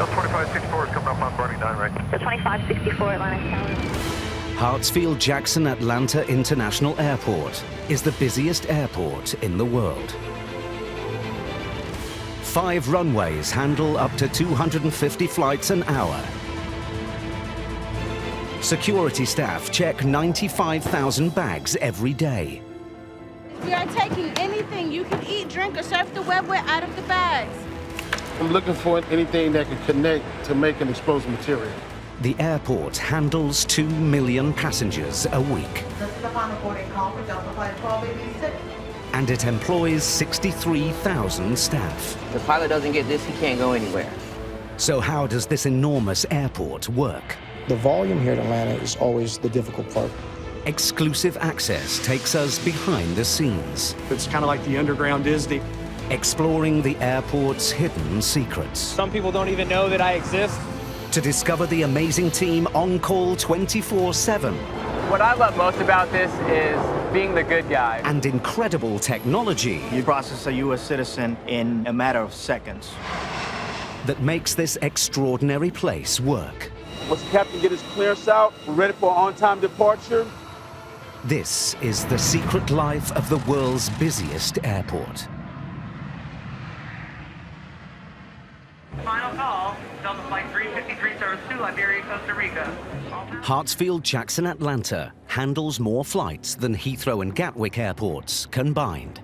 Delta 2564 is coming up on Burning 9 right. The 2564 Atlanta Tower. Hartsfield-Jackson Atlanta International Airport is the busiest airport in the world. 5 runways handle up to 250 flights an hour. Security staff check 95,000 bags every day. We are taking anything you can eat, drink, or surf the web with out of the bags. I'm looking for anything that can connect to make an explosive material. The airport handles 2 million passengers a week. This is the final boarding call for Delta Flight 1286. And it employs 63,000 staff. If the pilot doesn't get this, he can't go anywhere. So how does this enormous airport work? The volume here in Atlanta is always the difficult part. Exclusive access takes us behind the scenes, It's kind of like the underground Disney. exploring the airport's hidden secrets. Some people don't even know that I exist. To discover the amazing team on call 24/7 What I love most about this is being the good guy. and incredible technology You process a U.S. citizen in a matter of seconds. that makes this extraordinary place work. Once the captain get his clearance out, we're ready for on-time departure. This is the secret life of the world's busiest airport. Final call, Delta Flight 353 service to Liberia, Costa Rica. Hartsfield-Jackson Atlanta handles more flights than Heathrow and Gatwick airports combined.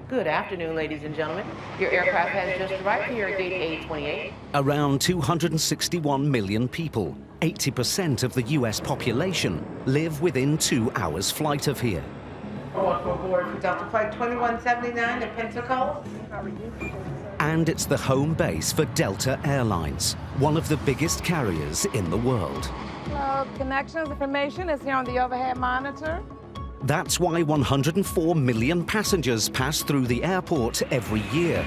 Good afternoon, ladies and gentlemen. Your aircraft has just arrived here at gate A28. Around 261 million people, 80% of the US population, live within 2 hours flight of here. Welcome aboard for Delta Flight 2179 to Pensacola. And it's the home base for Delta Airlines, one of the biggest carriers in the world. Hello, connections information is here on the overhead monitor. That's why 104 million passengers pass through the airport every year,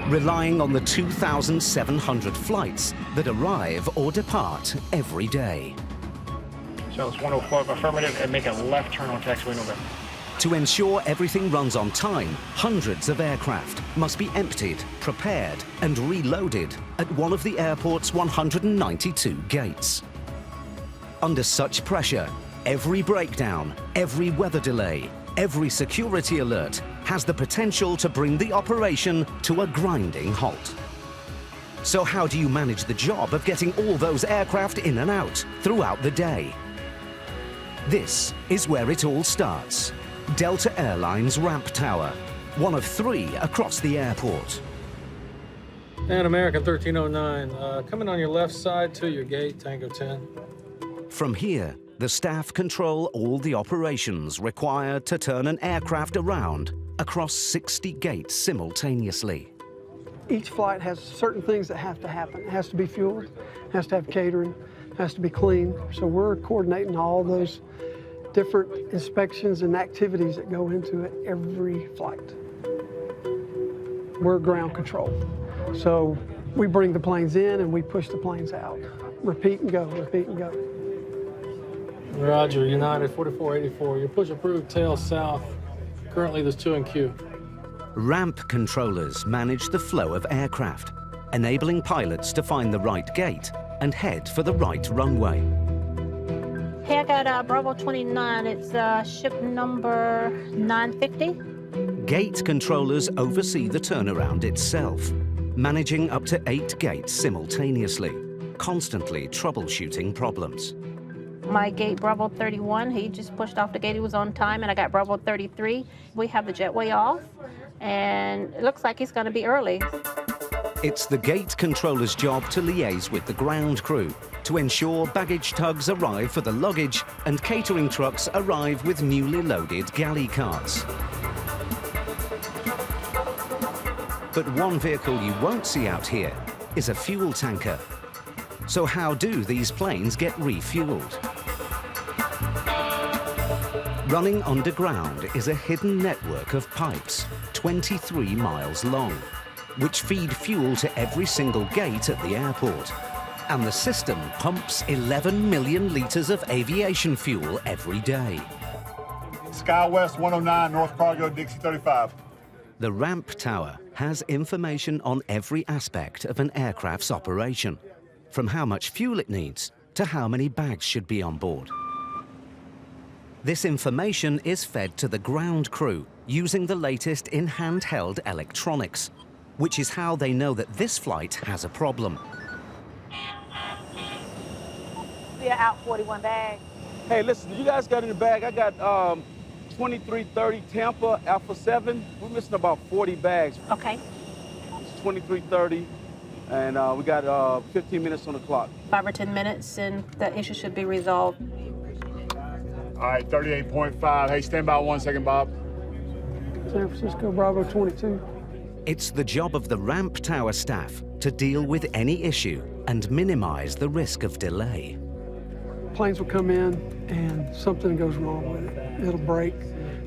relying on the 2,700 flights that arrive or depart every day. So it's 104 affirmative and make a left turn on taxiway November. To ensure everything runs on time, hundreds of aircraft must be emptied, prepared, and reloaded at one of the airport's 192 gates. Under such pressure, every breakdown, every weather delay, every security alert has the potential to bring the operation to a grinding halt. So how do you manage the job of getting all those aircraft in and out throughout the day? This is where it all starts. Delta Airlines Ramp Tower, one of 3 across the airport. And American 1309, coming on your left side to your gate, Tango 10. From here, the staff control all the operations required to turn an aircraft around across 60 gates simultaneously. Each flight has certain things that have to happen. It has to be fueled, has to have catering, has to be clean. So we're coordinating all those different inspections and activities that go into it every flight. We're ground control. So we bring the planes in and we push the planes out. Repeat and go, repeat and go. Roger, United 4484. Your push approved, tail south. Currently there's 2 in queue. Ramp controllers manage the flow of aircraft, enabling pilots to find the right gate and head for the right runway. Hey, I got Bravo 29. It's ship number 950. Gate controllers oversee the turnaround itself, managing up to 8 gates simultaneously, constantly troubleshooting problems. My gate Bravo 31, he just pushed off the gate. He was on time, and I got Bravo 33. We have the jetway off, and it looks like he's going to be early. It's the gate controller's job to liaise with the ground crew to ensure baggage tugs arrive for the luggage and catering trucks arrive with newly loaded galley cars. But one vehicle you won't see out here is a fuel tanker. So how do these planes get refueled? Running underground is a hidden network of pipes, 23 miles long, which feed fuel to every single gate at the airport. And the system pumps 11 million liters of aviation fuel every day. SkyWest 109, North Cargo, Dixie 35. The ramp tower has information on every aspect of an aircraft's operation, from how much fuel it needs to how many bags should be on board. This information is fed to the ground crew using the latest in handheld electronics, which is how they know that this flight has a problem. We are out 41 bags. Hey, listen, you guys got in the bag? I got 2330 Tampa Alpha 7. We're missing about 40 bags. Okay. It's 2330, and we got 15 minutes on the clock. 5 or 10 minutes, and the issue should be resolved. All right, 38.5. Hey, stand by 1 second, Bob. San Francisco Bravo 22. It's the job of the ramp tower staff to deal with any issue and minimize the risk of delay. Planes will come in and something goes wrong with it. It'll break,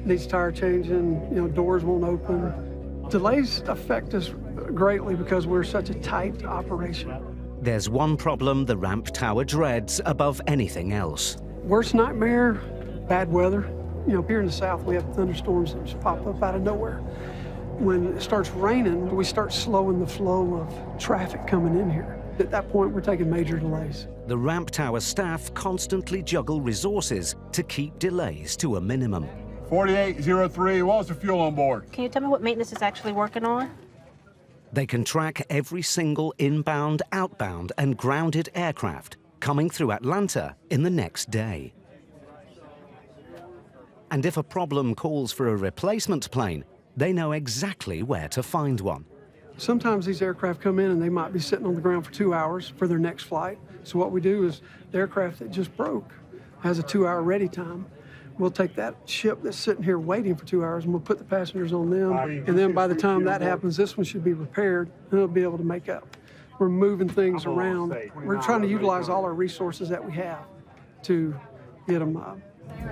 needs tire changing, doors won't open. Delays affect us greatly because we're such a tight operation. There's one problem the ramp tower dreads above anything else. Worst nightmare, bad weather. Here in the South, we have thunderstorms that just pop up out of nowhere. When it starts raining, we start slowing the flow of traffic coming in here. At that point, we're taking major delays. The ramp tower staff constantly juggle resources to keep delays to a minimum. 4803, what was the fuel on board? Can you tell me what maintenance is actually working on? They can track every single inbound, outbound, and grounded aircraft coming through Atlanta in the next day. And if a problem calls for a replacement plane, they know exactly where to find one. Sometimes these aircraft come in and they might be sitting on the ground for 2 hours for their next flight. So what we do is the aircraft that just broke has a 2-hour ready time. We'll take that ship that's sitting here waiting for 2 hours and we'll put the passengers on them. And then by the time that happens, this one should be repaired and it'll be able to make up. We're moving things around. We're trying to utilize all our resources that we have to get them up.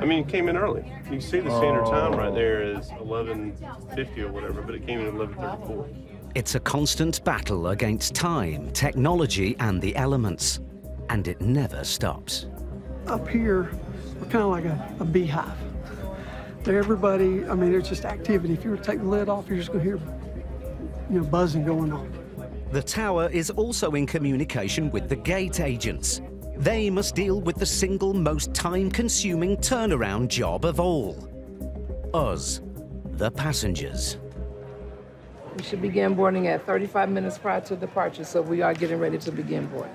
I mean, it came in early. You can see the standard time right there is 11:50 or whatever, but it came in at 11:34. It's a constant battle against time, technology, and the elements, and it never stops. Up here, we're kind of like a beehive. Everybody, there's just activity. If you were to take the lid off, you're just going to hear, buzzing going on. The tower is also in communication with the gate agents. They must deal with the single most time-consuming turnaround job of all. Us, the passengers. We should begin boarding at 35 minutes prior to departure, so we are getting ready to begin boarding.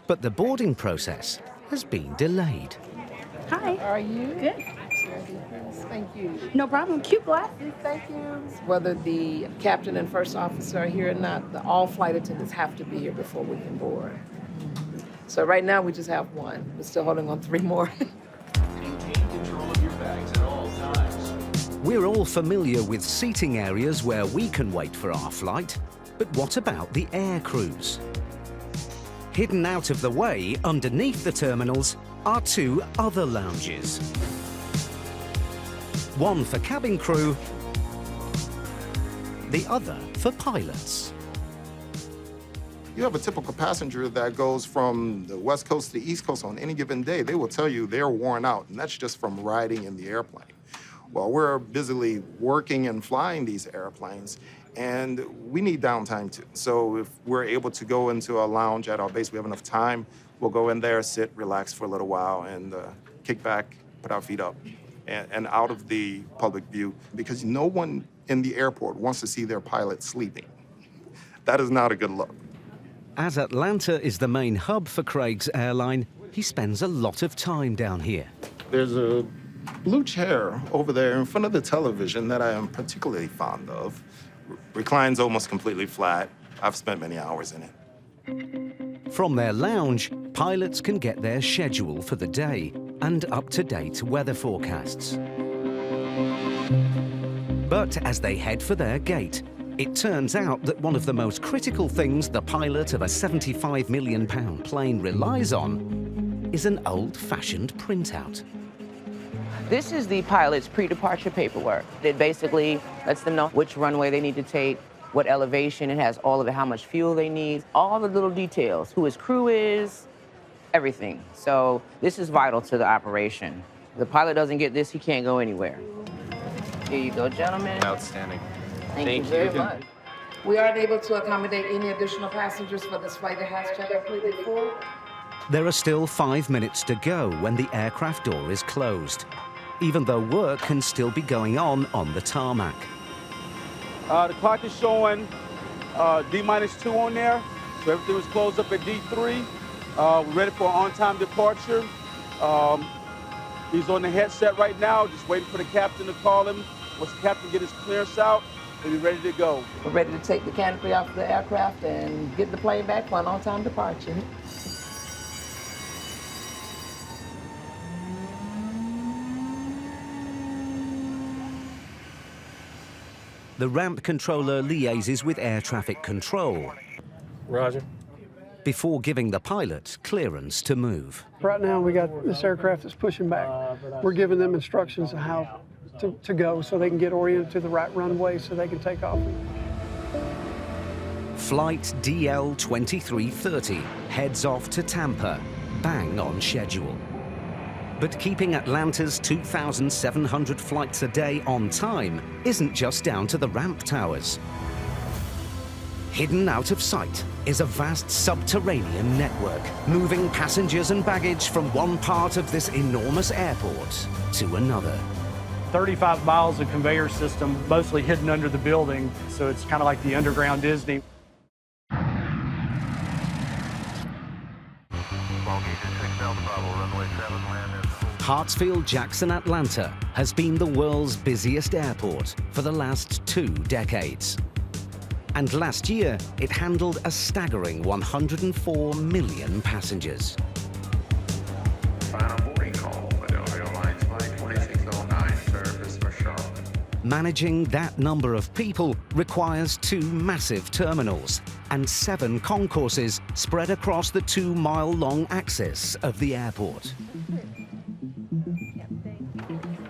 But the boarding process has been delayed. Hi. How are you? Good. Thank you. No problem. Cute glasses. Thank you. Whether the captain and first officer are here or not, all flight attendants have to be here before we can board. So right now we just have one. We're still holding on 3 more. Maintain control of your bags at all times. We're all familiar with seating areas where we can wait for our flight, but what about the air crews? Hidden out of the way underneath the terminals are 2 other lounges. One for cabin crew, the other for pilots. You have a typical passenger that goes from the West Coast to the East Coast on any given day. They will tell you they're worn out, and that's just from riding in the airplane. Well, we're busily working and flying these airplanes, and we need downtime too. So if we're able to go into a lounge at our base, we have enough time, we'll go in there, sit, relax for a little while, and kick back, put our feet up, and out of the public view, because no one in the airport wants to see their pilot sleeping. That is not a good look. As Atlanta is the main hub for Craig's airline, he spends a lot of time down here. There's a blue chair over there in front of the television that I am particularly fond of. Reclines almost completely flat. I've spent many hours in it. From their lounge, pilots can get their schedule for the day and up-to-date weather forecasts. But as they head for their gate, it turns out that one of the most critical things the pilot of a £75 million plane relies on is an old-fashioned printout. This is the pilot's pre-departure paperwork. It basically lets them know which runway they need to take, what elevation, it has all of it, how much fuel they need, all the little details, who his crew is, everything. So this is vital to the operation. If the pilot doesn't get this, he can't go anywhere. Here you go, gentlemen. Outstanding. Thank you very much. We aren't able to accommodate any additional passengers for this flight. It has checked completely full. There are still 5 minutes to go when the aircraft door is closed, even though work can still be going on the tarmac. The clock is showing D-2 on there, so everything was closed up at D3. We're ready for an on-time departure. He's on the headset right now, just waiting for the captain to call him. Once the captain gets his clearance out, we'll be ready to go. We're ready to take the canopy off the aircraft and get the plane back for an on-time departure. The ramp controller liaises with air traffic control. Roger. Before giving the pilot clearance to move. Right now, we got this aircraft that's pushing back. We're giving them instructions on how to go so they can get oriented to the right runway so they can take off. Flight DL-2330 heads off to Tampa, bang on schedule. But keeping Atlanta's 2,700 flights a day on time isn't just down to the ramp towers. Hidden out of sight is a vast subterranean network, moving passengers and baggage from one part of this enormous airport to another. 35 miles of conveyor system, mostly hidden under the building, so it's kind of like the underground Disney. Hartsfield-Jackson Atlanta has been the world's busiest airport for the last 2 decades. And last year, it handled a staggering 104 million passengers. Final boarding call, Philadelphia Airlines Flight 2609, service for Charlotte. Managing that number of people requires 2 massive terminals and 7 concourses spread across the 2-mile-long axis of the airport.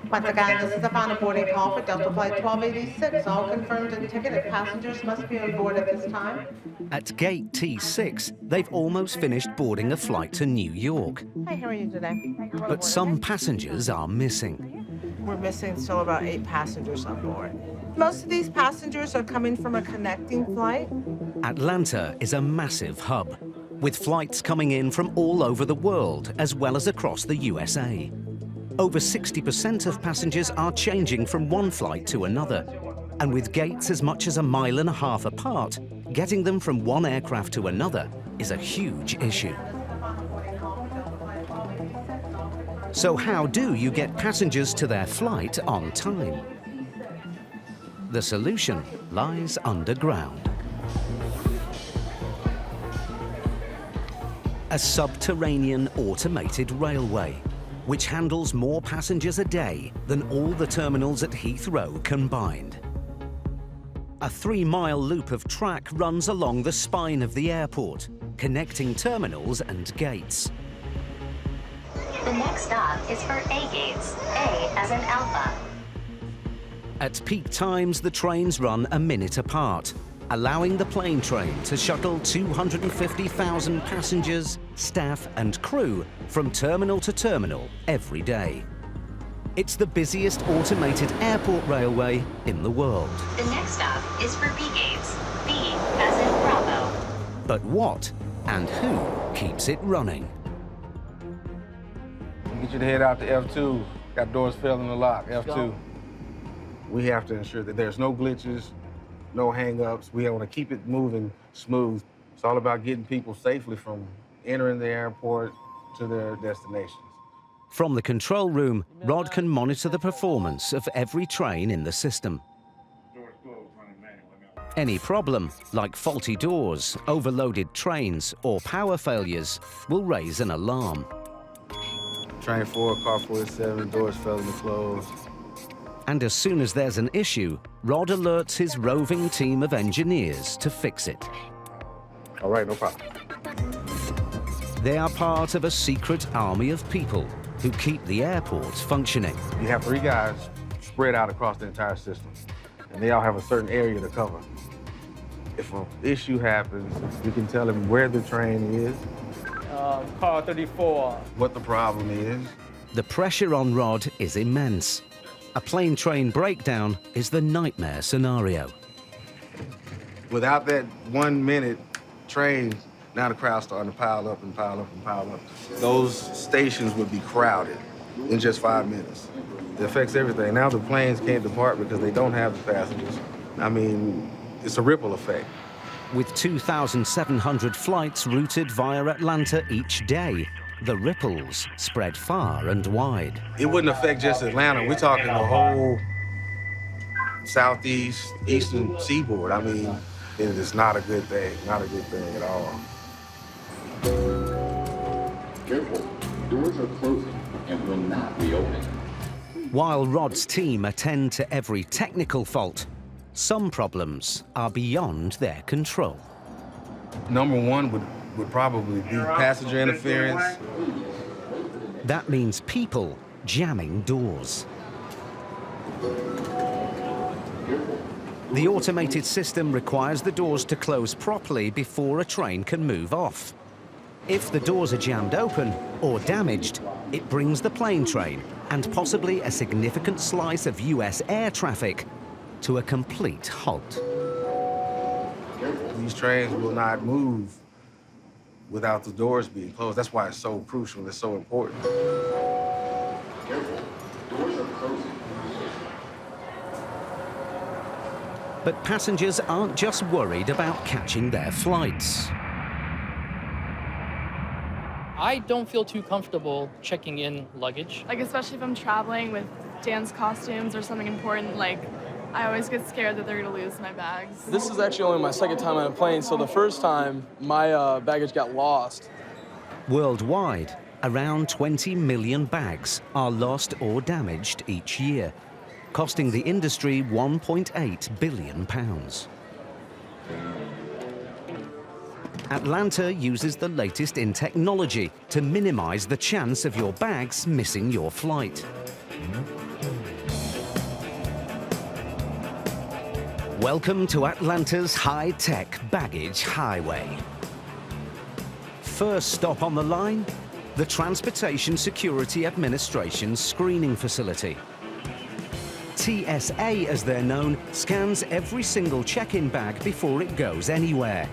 Once again, this is a final boarding call for Delta Flight 1286. All confirmed and ticketed passengers must be on board at this time. At gate T6, they've almost finished boarding a flight to New York. Hi, how are you today? But some passengers are missing. We're missing still about 8 passengers on board. Most of these passengers are coming from a connecting flight. Atlanta is a massive hub, with flights coming in from all over the world, as well as across the USA. Over 60% of passengers are changing from one flight to another. And with gates as much as 1.5 miles apart, getting them from one aircraft to another is a huge issue. So how do you get passengers to their flight on time? The solution lies underground. A subterranean automated railway, which handles more passengers a day than all the terminals at Heathrow combined. A 3-mile loop of track runs along the spine of the airport, connecting terminals and gates. The next stop is for A gates, A as in Alpha. At peak times, the trains run a minute apart, allowing the plane train to shuttle 250,000 passengers, staff and crew from terminal to terminal every day. It's the busiest automated airport railway in the world. The next stop is for B gates, B as in Bravo. But what and who keeps it running? Get you to head out to F2. Got doors failing to lock, F2. We have to ensure that there's no glitches, no hang-ups. We want to keep it moving smooth. It's all about getting people safely from entering the airport to their destinations. From the control room, Rod can monitor the performance of every train in the system. Any problem, like faulty doors, overloaded trains, or power failures, will raise an alarm. Train 4, car 47, doors failing to close. And as soon as there's an issue, Rod alerts his roving team of engineers to fix it. All right, no problem. They are part of a secret army of people who keep the airport functioning. You have 3 guys spread out across the entire system, and they all have a certain area to cover. If an issue happens, you can tell them where the train is, Car 34. what the problem is. The pressure on Rod is immense. A plane train breakdown is the nightmare scenario. Without that 1 minute train, now the crowd's starting to pile up and pile up and pile up. Those stations would be crowded in just 5 minutes. It affects everything. Now the planes can't depart because they don't have the passengers. I mean, it's a ripple effect. With 2,700 flights routed via Atlanta each day, the ripples spread far and wide. It wouldn't affect just Atlanta. We're talking the whole southeast, eastern seaboard. I mean, it is not a good thing, not a good thing at all. Careful, doors are closing and will not reopen. While Rod's team attend to every technical fault, some problems are beyond their control. Number one would probably be passenger interference. That means people jamming doors. The automated system requires the doors to close properly before a train can move off. If the doors are jammed open or damaged, it brings the plane train and possibly a significant slice of US air traffic to a complete halt. These trains will not move without the doors being closed. That's why it's so crucial, it's so important. Careful, doors are closing. But passengers aren't just worried about catching their flights. I don't feel too comfortable checking in luggage. Like, especially if I'm traveling with dance costumes or something important, like, I always get scared that they're gonna lose my bags. This is actually only my second time on a plane, so the first time, my baggage got lost. Worldwide, around 20 million bags are lost or damaged each year, costing the industry £1.8 billion. Atlanta uses the latest in technology to minimize the chance of your bags missing your flight. Welcome to Atlanta's high-tech baggage highway. First stop on the line, the Transportation Security Administration's screening facility. TSA, as they're known, scans every single check-in bag before it goes anywhere,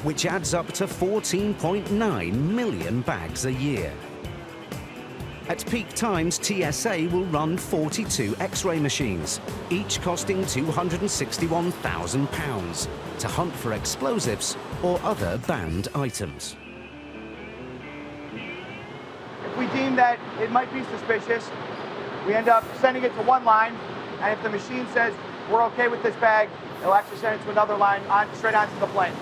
which adds up to 14.9 million bags a year. At peak times, TSA will run 42 X-ray machines, each costing £261,000, to hunt for explosives or other banned items. If we deem that it might be suspicious, we end up sending it to one line, and if the machine says we're okay with this bag, it'll actually send it to another line straight onto the plane.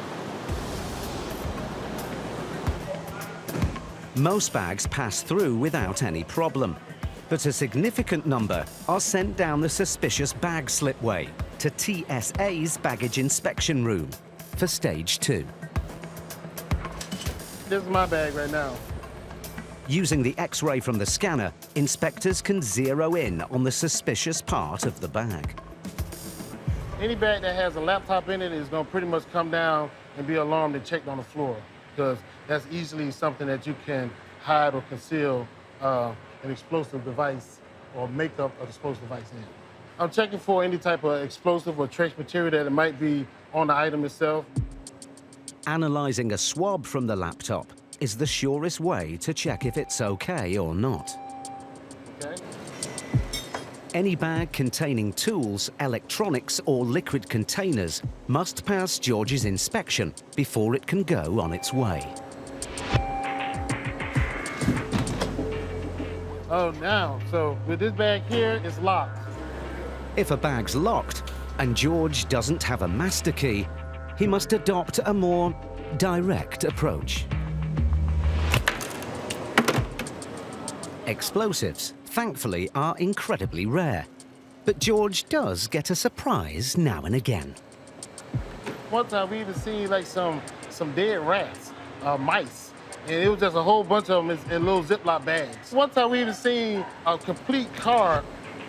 Most bags pass through without any problem, but a significant number are sent down the suspicious bag slipway to TSA's baggage inspection room for stage 2. This is my bag right now. Using the X-ray from the scanner, inspectors can zero in on the suspicious part of the bag. Any bag that has a laptop in it is going to pretty much come down and be alarmed and checked on the floor, because that's easily something that you can hide or conceal an explosive device or makeup of explosive device in. I'm checking for any type of explosive or trace material that it might be on the item itself. Analyzing a swab from the laptop is the surest way to check if it's okay or not. Okay. Any bag containing tools, electronics, or liquid containers must pass George's inspection before it can go on its way. Oh, now, so with this bag here, it's locked. If a bag's locked and George doesn't have a master key, he must adopt a more direct approach. Explosives, thankfully, are incredibly rare, but George does get a surprise now and again. One time we even seen like some dead rats, mice, and it was just a whole bunch of them in little Ziploc bags. One time we even seen a complete car,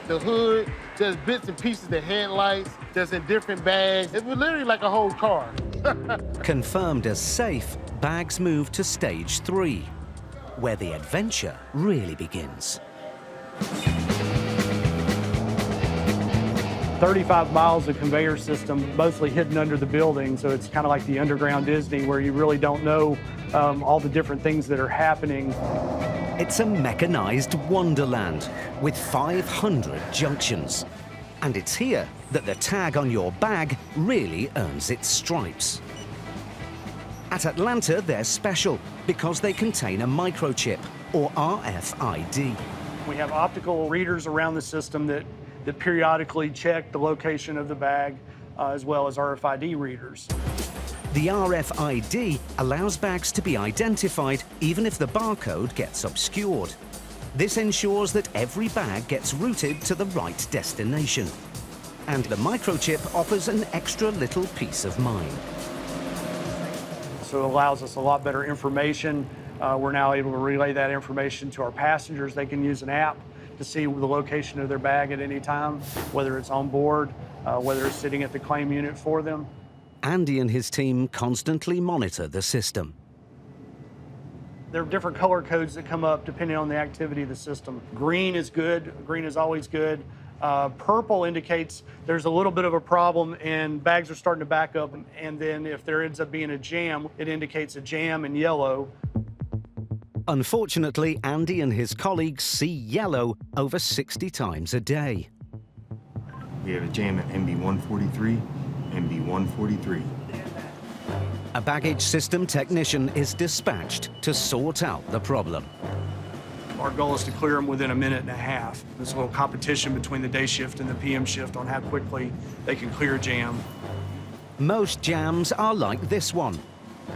the hood, just bits and pieces, the headlights, just in different bags. It was literally like a whole car. Confirmed as safe, bags move to stage 3, where the adventure really begins. The 35 miles of conveyor system, mostly hidden under the building, so it's kind of like the underground Disney where you really don't know all the different things that are happening. It's a mechanized wonderland with 500 junctions. And it's here that the tag on your bag really earns its stripes. At Atlanta, they're special because they contain a microchip, or RFID. We have optical readers around the system that periodically check the location of the bag, as well as RFID readers. The RFID allows bags to be identified even if the barcode gets obscured. This ensures that every bag gets routed to the right destination. And the microchip offers an extra little peace of mind. So it allows us a lot better information. We're now able to relay that information to our passengers. They can use an app to see the location of their bag at any time, whether it's on board, whether it's sitting at the claim unit for them. Andy and his team constantly monitor the system. There are different color codes that come up depending on the activity of the system. Green is good. Green is always good. Purple indicates there's a little bit of a problem and bags are starting to back up. And then if there ends up being a jam, it indicates a jam in yellow. Unfortunately, Andy and his colleagues see yellow over 60 times a day. We have a jam at MB 143, MB 143. A baggage system technician is dispatched to sort out the problem. Our goal is to clear them within a minute and a half. There's a little competition between the day shift and the PM shift on how quickly they can clear a jam. Most jams are like this one.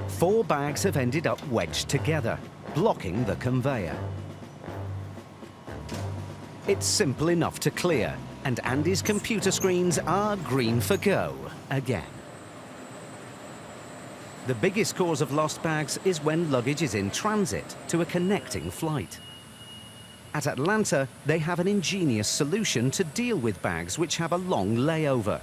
4 bags have ended up wedged together, blocking the conveyor. It's simple enough to clear, and Andy's computer screens are green for go again. The biggest cause of lost bags is when luggage is in transit to a connecting flight. At Atlanta, they have an ingenious solution to deal with bags which have a long layover.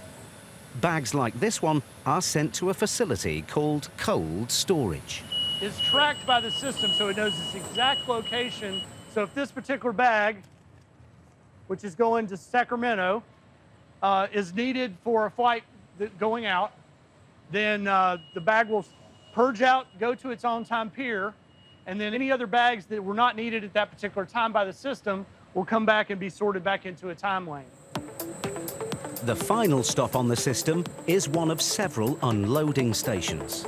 Bags like this one are sent to a facility called cold storage. It's tracked by the system, so it knows its exact location. So if this particular bag, which is going to Sacramento, is needed for a flight going out, then the bag will purge out, go to its on-time pier, and then any other bags that were not needed at that particular time by the system will come back and be sorted back into a time lane. The final stop on the system is one of several unloading stations.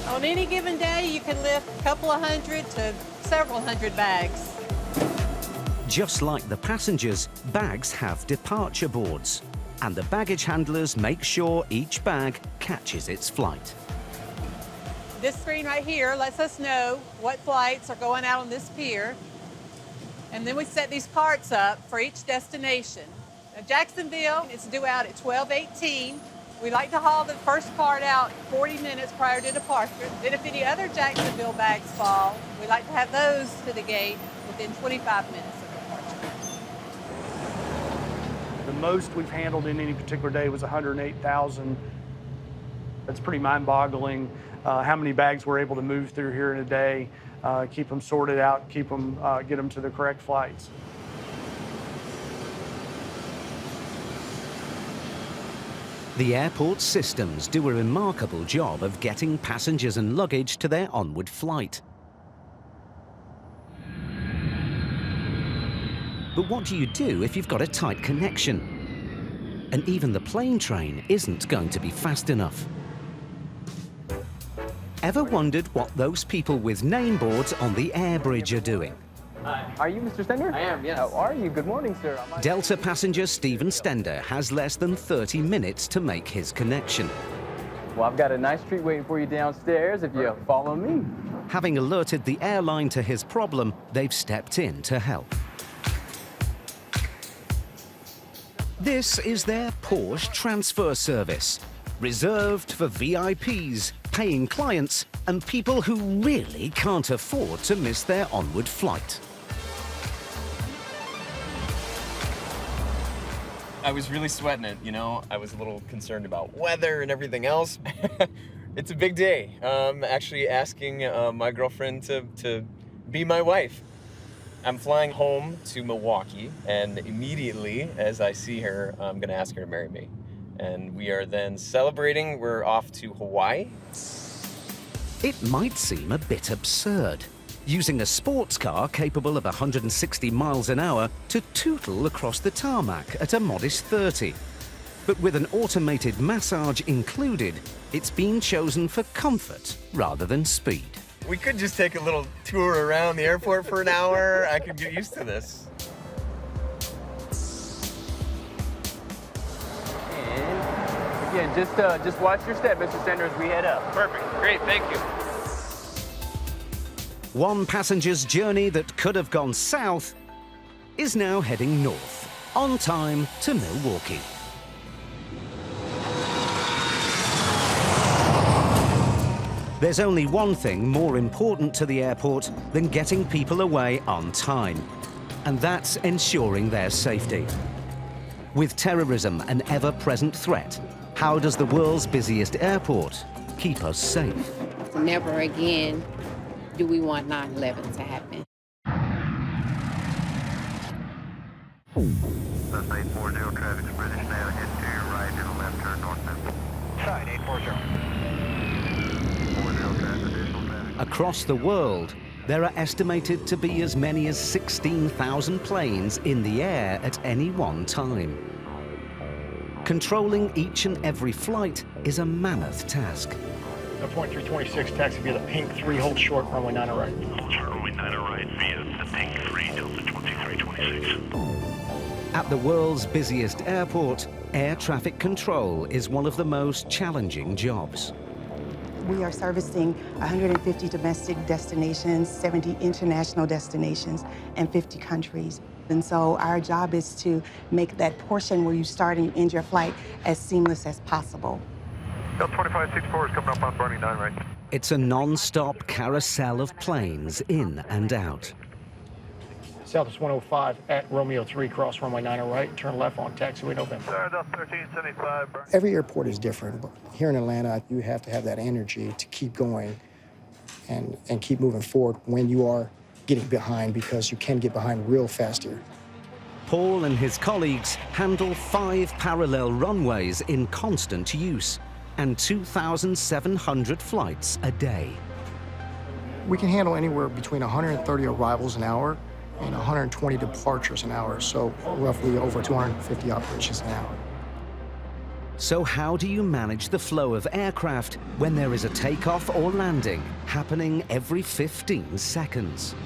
On any given day, you can lift a couple of hundred to several hundred bags. Just like the passengers, bags have departure boards, and the baggage handlers make sure each bag catches its flight. This screen right here lets us know what flights are going out on this pier. And then we set these carts up for each destination. Now, Jacksonville is due out at 12:18. We like to haul the first cart out 40 minutes prior to departure. Then if any other Jacksonville bags fall, we like to have those to the gate within 25 minutes of departure. The most we've handled in any particular day was 108,000. That's pretty mind-boggling how many bags we're able to move through here in a day, keep them sorted out, keep them, get them to the correct flights. The airport systems do a remarkable job of getting passengers and luggage to their onward flight. But what do you do if you've got a tight connection? And even the plane train isn't going to be fast enough. Ever wondered what those people with name boards on the air bridge are doing? Are you Mr. Stender? I am, yes. How are you? Good morning, sir. Delta passenger Stephen Stender has less than 30 minutes to make his connection. Well, I've got a nice treat waiting for you downstairs if you follow me. Having alerted the airline to his problem, they've stepped in to help. This is their Porsche transfer service, reserved for VIPs, paying clients, and people who really can't afford to miss their onward flight. I was really sweating it, you know. I was a little concerned about weather and everything else. It's a big day. Actually asking my girlfriend to be my wife. I'm flying home to Milwaukee, and immediately as I see her, I'm gonna ask her to marry me. And we are then celebrating. We're off to Hawaii. It might seem a bit absurd, using a sports car capable of 160 miles an hour to tootle across the tarmac at a modest 30. But with an automated massage included, it's been chosen for comfort rather than speed. We could just take a little tour around the airport for an hour. I could get used to this. And again, just watch your step, Mr. Sender, as we head up. Perfect. Great. Thank you. One passenger's journey that could have gone south is now heading north, on time to Milwaukee. There's only one thing more important to the airport than getting people away on time, and that's ensuring their safety. With terrorism an ever-present threat, how does the world's busiest airport keep us safe? Never again do we want 9/11 to happen. Bus 840, traffic's British now, head to your right, to the left, turn north. Side 840. Across the world, there are estimated to be as many as 16,000 planes in the air at any one time. Controlling each and every flight is a mammoth task. Point 326, taxi via the pink 3, hold short, runway 9 right. Hold short, runway 9 right via the pink 3, Delta 2326. At the world's busiest airport, air traffic control is one of the most challenging jobs. We are servicing 150 domestic destinations, 70 international destinations, and 50 countries. And so our job is to make that portion where you start and you end your flight as seamless as possible. Delta 2564 is coming up on Barney 9 right. It's a non-stop carousel of planes in and out. Southwest 105 at Romeo 3, cross runway 9 right, turn left on taxiway November. Sir, Delta 1375. Every airport is different, but here in Atlanta, you have to have that energy to keep going and keep moving forward when you are getting behind, because you can get behind real fast here. Paul and his colleagues handle 5 parallel runways in constant use and 2,700 flights a day. We can handle anywhere between 130 arrivals an hour and 120 departures an hour, so roughly over 250 operations an hour. So how do you manage the flow of aircraft when there is a takeoff or landing happening every 15 seconds?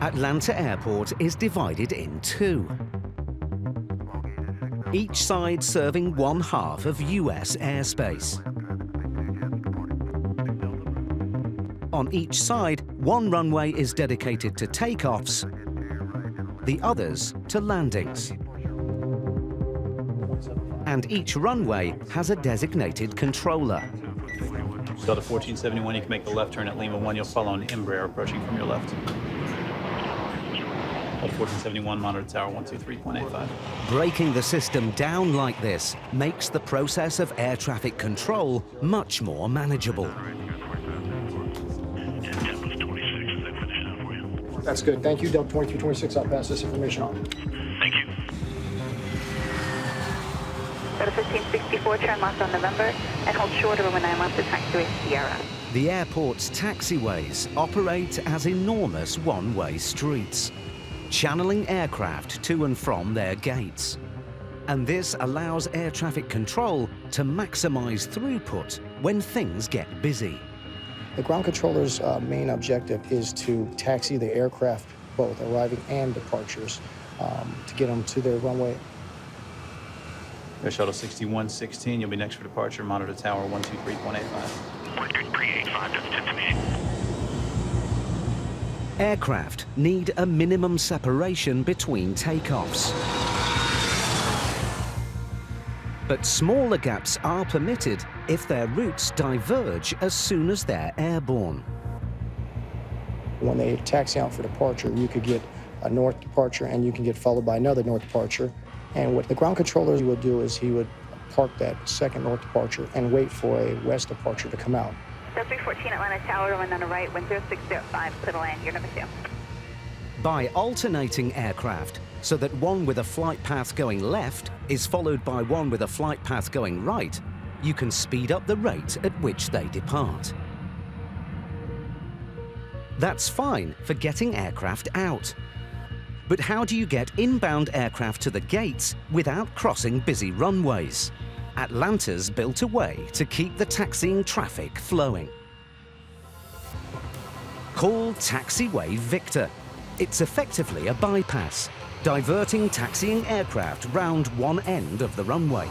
Atlanta Airport is divided in 2. Each side serving one half of US airspace. On each side, one runway is dedicated to takeoffs, the others to landings. And each runway has a designated controller. Delta 1471, you can make the left turn at Lima 1. You'll follow an Embraer approaching from your left. Delta 1471, monitor tower 123.85. Breaking the system down like this makes the process of air traffic control much more manageable. That's good. Thank you, Delta 2326. I'll pass this information on. Thank you. Delta 1564, turn left on November and hold short over 9 left to taxiway Sierra. The airport's taxiways operate as enormous one-way streets, channeling aircraft to and from their gates. And this allows air traffic control to maximize throughput when things get busy. The ground controller's main objective is to taxi the aircraft, both arriving and departures, to get them to their runway. Air Shuttle 6116, you'll be next for departure, monitor tower 123.85. 123.85, that's 10 to me. Aircraft need a minimum separation between takeoffs. But smaller gaps are permitted if their routes diverge as soon as they're airborne. When they taxi out for departure, you could get a north departure and you can get followed by another north departure. And what the ground controller would do is he would park that second north departure and wait for a west departure to come out. 314 Atlanta Tower, runway on the right, wind 0605, clear to land, you're number 2. By alternating aircraft so that one with a flight path going left is followed by one with a flight path going right, you can speed up the rate at which they depart. That's fine for getting aircraft out. But how do you get inbound aircraft to the gates without crossing busy runways? Atlanta's built a way to keep the taxiing traffic flowing. Called Taxiway Victor. It's effectively a bypass, diverting taxiing aircraft round one end of the runway.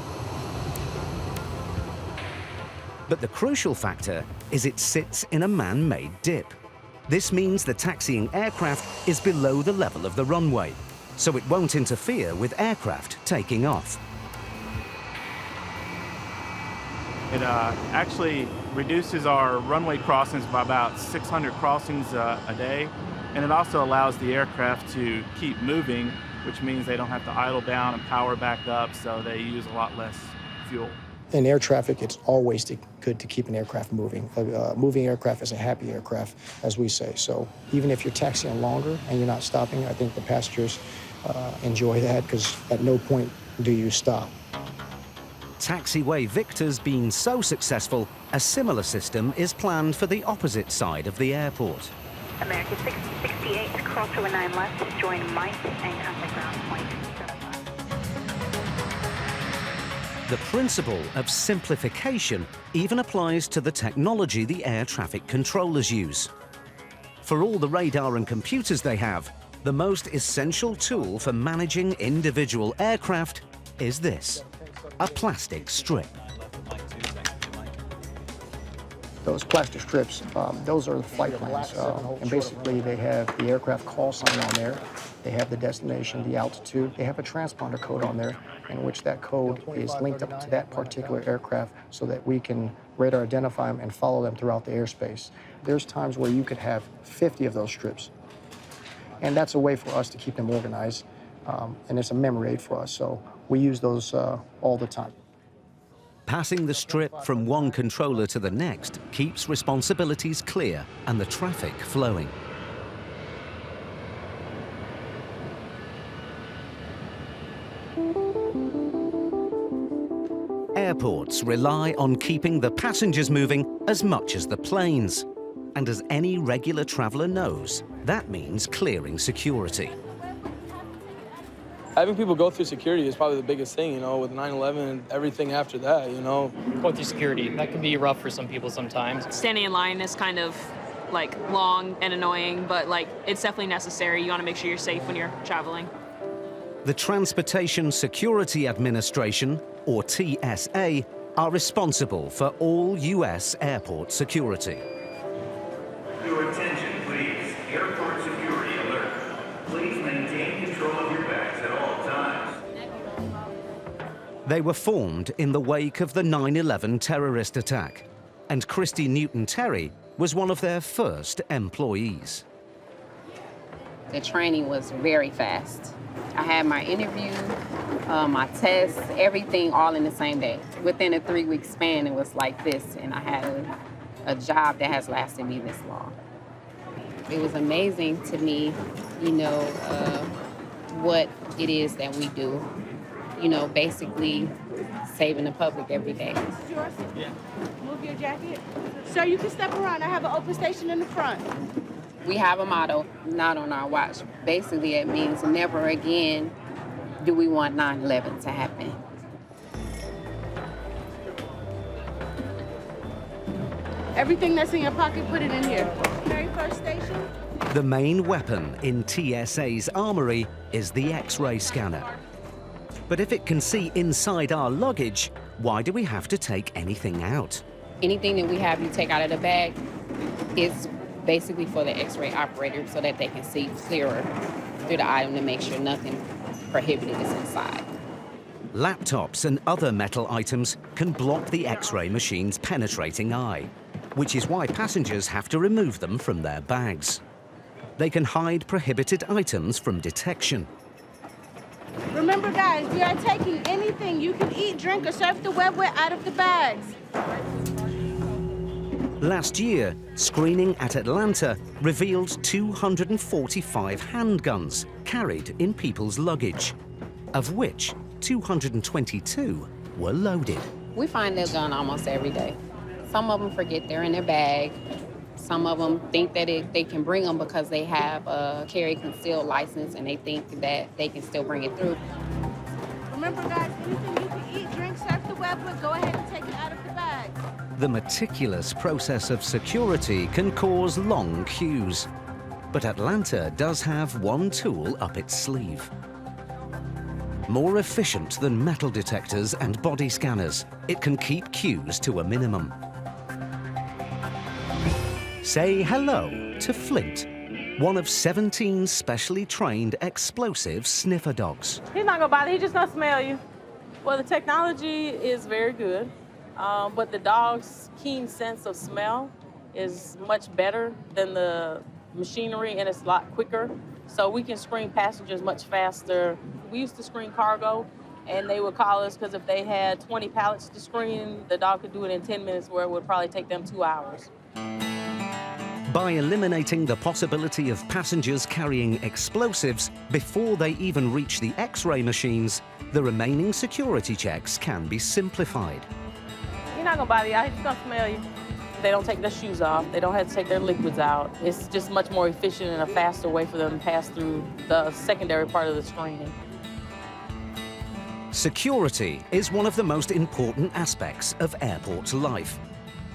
But the crucial factor is it sits in a man-made dip. This means the taxiing aircraft is below the level of the runway, so it won't interfere with aircraft taking off. It actually reduces our runway crossings by about 600 crossings a day, and it also allows the aircraft to keep moving, which means they don't have to idle down and power back up, so they use a lot less fuel. In air traffic, it's always good to keep an aircraft moving. A moving aircraft is a happy aircraft, as we say. So even if you're taxiing longer and you're not stopping, I think the passengers enjoy that, because at no point do you stop. Taxiway Victor's been so successful, a similar system is planned for the opposite side of the airport. American 668, cross over 9 left, join Mike and contact ground point. The principle of simplification even applies to the technology the air traffic controllers use. For all the radar and computers they have, the most essential tool for managing individual aircraft is this: a plastic strip. Those plastic strips, those are the flight plans. And basically they have the aircraft call sign on there. They have the destination, the altitude. They have a transponder code on there in which that code is linked up to that particular aircraft so that we can radar identify them and follow them throughout the airspace. There's times where you could have 50 of those strips. And that's a way for us to keep them organized. And it's a memory aid for us. So we use those all the time. Passing the strip from one controller to the next keeps responsibilities clear and the traffic flowing. Airports rely on keeping the passengers moving as much as the planes. And as any regular traveler knows, that means clearing security. Having people go through security is probably the biggest thing, you know, with 9/11 and everything after that, you know. Going through security, that can be rough for some people sometimes. Standing in line is kind of like long and annoying, but like it's definitely necessary. You want to make sure you're safe when you're traveling. The Transportation Security Administration, or TSA, are responsible for all U.S. airport security. Your attention, please. Airport security alert. Please maintain control of your bags at all times. They were formed in the wake of the 9/11 terrorist attack, and Christy Newton-Terry was one of their first employees. The training was very fast. I had my interview, my tests, everything all in the same day. Within a 3-week span, it was like this, and I had a job that has lasted me this long. It was amazing to me, you know, what it is that we do. You know, basically saving the public every day. Yeah. Move your jacket. Sir, you can step around. I have an open station in the front. We have a motto, not on our watch. Basically, it means never again do we want 9/11 to happen. Everything that's in your pocket, put it in here. Very first station. The main weapon in TSA's armory is the X-ray scanner. But if it can see inside our luggage, why do we have to take anything out? Anything that we have you take out of the bag is basically for the X-ray operator so that they can see clearer through the item to make sure nothing prohibited is inside. Laptops and other metal items can block the X-ray machine's penetrating eye, which is why passengers have to remove them from their bags. They can hide prohibited items from detection. Remember, guys, bags. We are taking anything you can eat, drink, or serve the web with out of the bags. Last year, screening at Atlanta revealed 245 handguns carried in people's luggage, of which 222 were loaded. We find their gun almost every day. Some of them forget they're in their bag. Some of them think that they can bring them because they have a carry concealed license and they think that they can still bring it through. Remember, guys, anything you can eat, drink, serve the web with, go ahead and take it out of the bag. The meticulous process of security can cause long queues. But Atlanta does have one tool up its sleeve. More efficient than metal detectors and body scanners, it can keep queues to a minimum. Say hello to Flint, one of 17 specially trained explosive sniffer dogs. He's not gonna bother, he's just gonna smell you. Well, the technology is very good, but the dog's keen sense of smell is much better than the machinery, and it's a lot quicker. So we can screen passengers much faster. We used to screen cargo, and they would call us because if they had 20 pallets to screen, the dog could do it in 10 minutes, where it would probably take them 2 hours. By eliminating the possibility of passengers carrying explosives before they even reach the X-ray machines, the remaining security checks can be simplified. He's not gonna bother you, he's just gonna smell you. They don't take their shoes off, they don't have to take their liquids out. It's just much more efficient and a faster way for them to pass through the secondary part of the screening. Security is one of the most important aspects of airport life,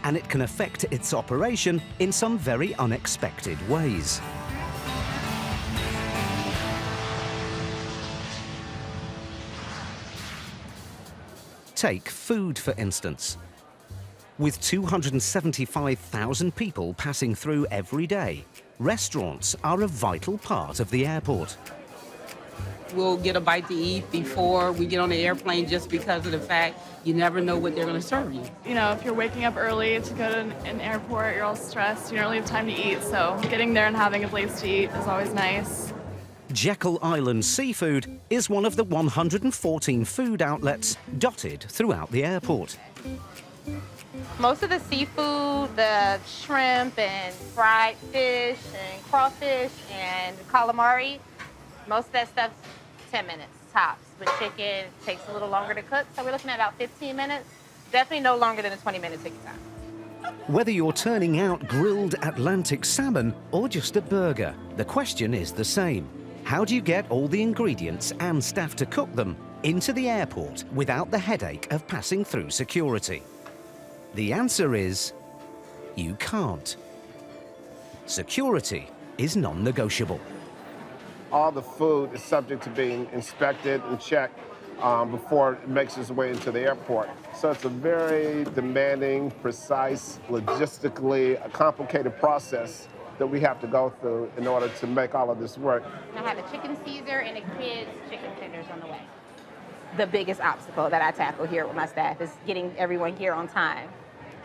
and it can affect its operation in some very unexpected ways. Take food, for instance. With 275,000 people passing through every day, restaurants are a vital part of the airport. We'll get a bite to eat before we get on the airplane just because of the fact you never know what they're going to serve you. You know, if you're waking up early to go to an airport, you're all stressed, you don't really have time to eat, so getting there and having a place to eat is always nice. Jekyll Island Seafood is one of the 114 food outlets dotted throughout the airport. Most of the seafood, the shrimp and fried fish and crawfish and calamari, most of that stuff's 10 minutes tops. With chicken, it takes a little longer to cook, so we're looking at about 15 minutes. Definitely no longer than a 20-minute ticket time. Whether you're turning out grilled Atlantic salmon or just a burger, the question is the same. How do you get all the ingredients and staff to cook them into the airport without the headache of passing through security? The answer is, you can't. Security is non-negotiable. All the food is subject to being inspected and checked before it makes its way into the airport. So it's a very demanding, precise, logistically complicated process that we have to go through in order to make all of this work. I have a chicken Caesar and a kid's chicken tenders on the way. The biggest obstacle that I tackle here with my staff is getting everyone here on time.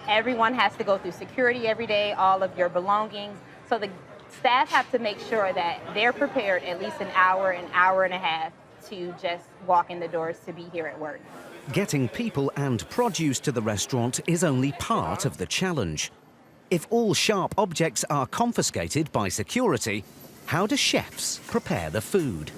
Everyone has to go through security every day, all of your belongings. So the staff have to make sure that they're prepared at least an hour and a half to just walk in the doors to be here at work. Getting people and produce to the restaurant is only part of the challenge. If all sharp objects are confiscated by security, how do chefs prepare the food?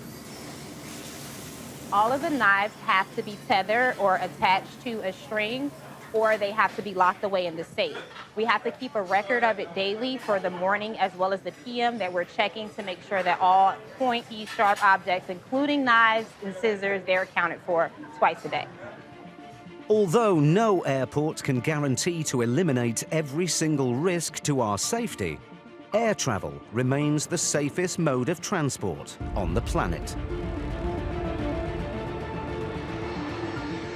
All of the knives have to be tethered or attached to a string, or they have to be locked away in the safe. We have to keep a record of it daily for the morning as well as the PM that we're checking to make sure that all pointy, sharp objects, including knives and scissors, they're accounted for twice a day. Although no airport can guarantee to eliminate every single risk to our safety, air travel remains the safest mode of transport on the planet.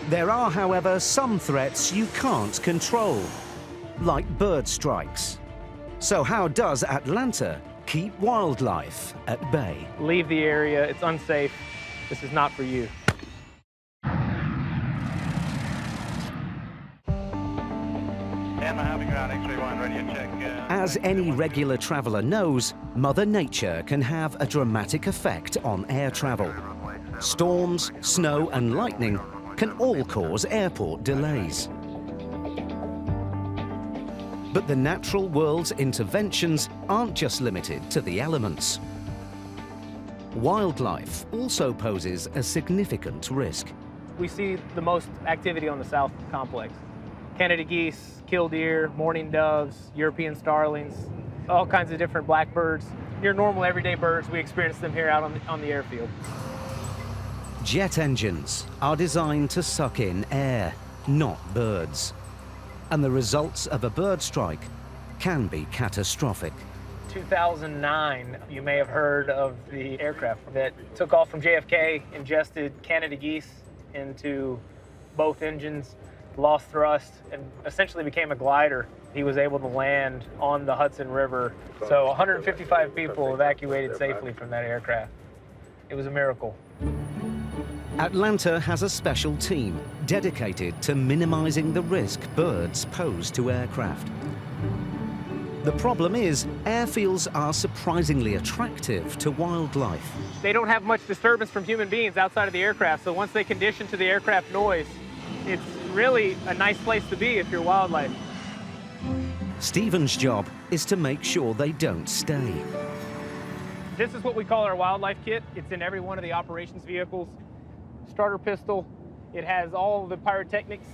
There are, however, some threats you can't control, like bird strikes. So how does Atlanta keep wildlife at bay? Leave the area, it's unsafe. This is not for you. As any regular traveler knows, Mother Nature can have a dramatic effect on air travel. Storms, snow and lightning can all cause airport delays. But the natural world's interventions aren't just limited to the elements. Wildlife also poses a significant risk. We see the most activity on the south complex. Canada geese, killdeer, mourning doves, European starlings, all kinds of different blackbirds. Your normal everyday birds, we experience them here out on the airfield. Jet engines are designed to suck in air, not birds. And the results of a bird strike can be catastrophic. 2009, you may have heard of the aircraft that took off from JFK, ingested Canada geese into both engines, lost thrust, and essentially became a glider. He was able to land on the Hudson River. So 155 people evacuated safely from that aircraft. It was a miracle. Atlanta has a special team dedicated to minimizing the risk birds pose to aircraft. The problem is, airfields are surprisingly attractive to wildlife. They don't have much disturbance from human beings outside of the aircraft, so once they condition to the aircraft noise, it's really a nice place to be if you're wildlife. Stephen's job is to make sure they don't stay. This is what we call our wildlife kit. It's in every one of the operations vehicles. Starter pistol, it has all the pyrotechnics.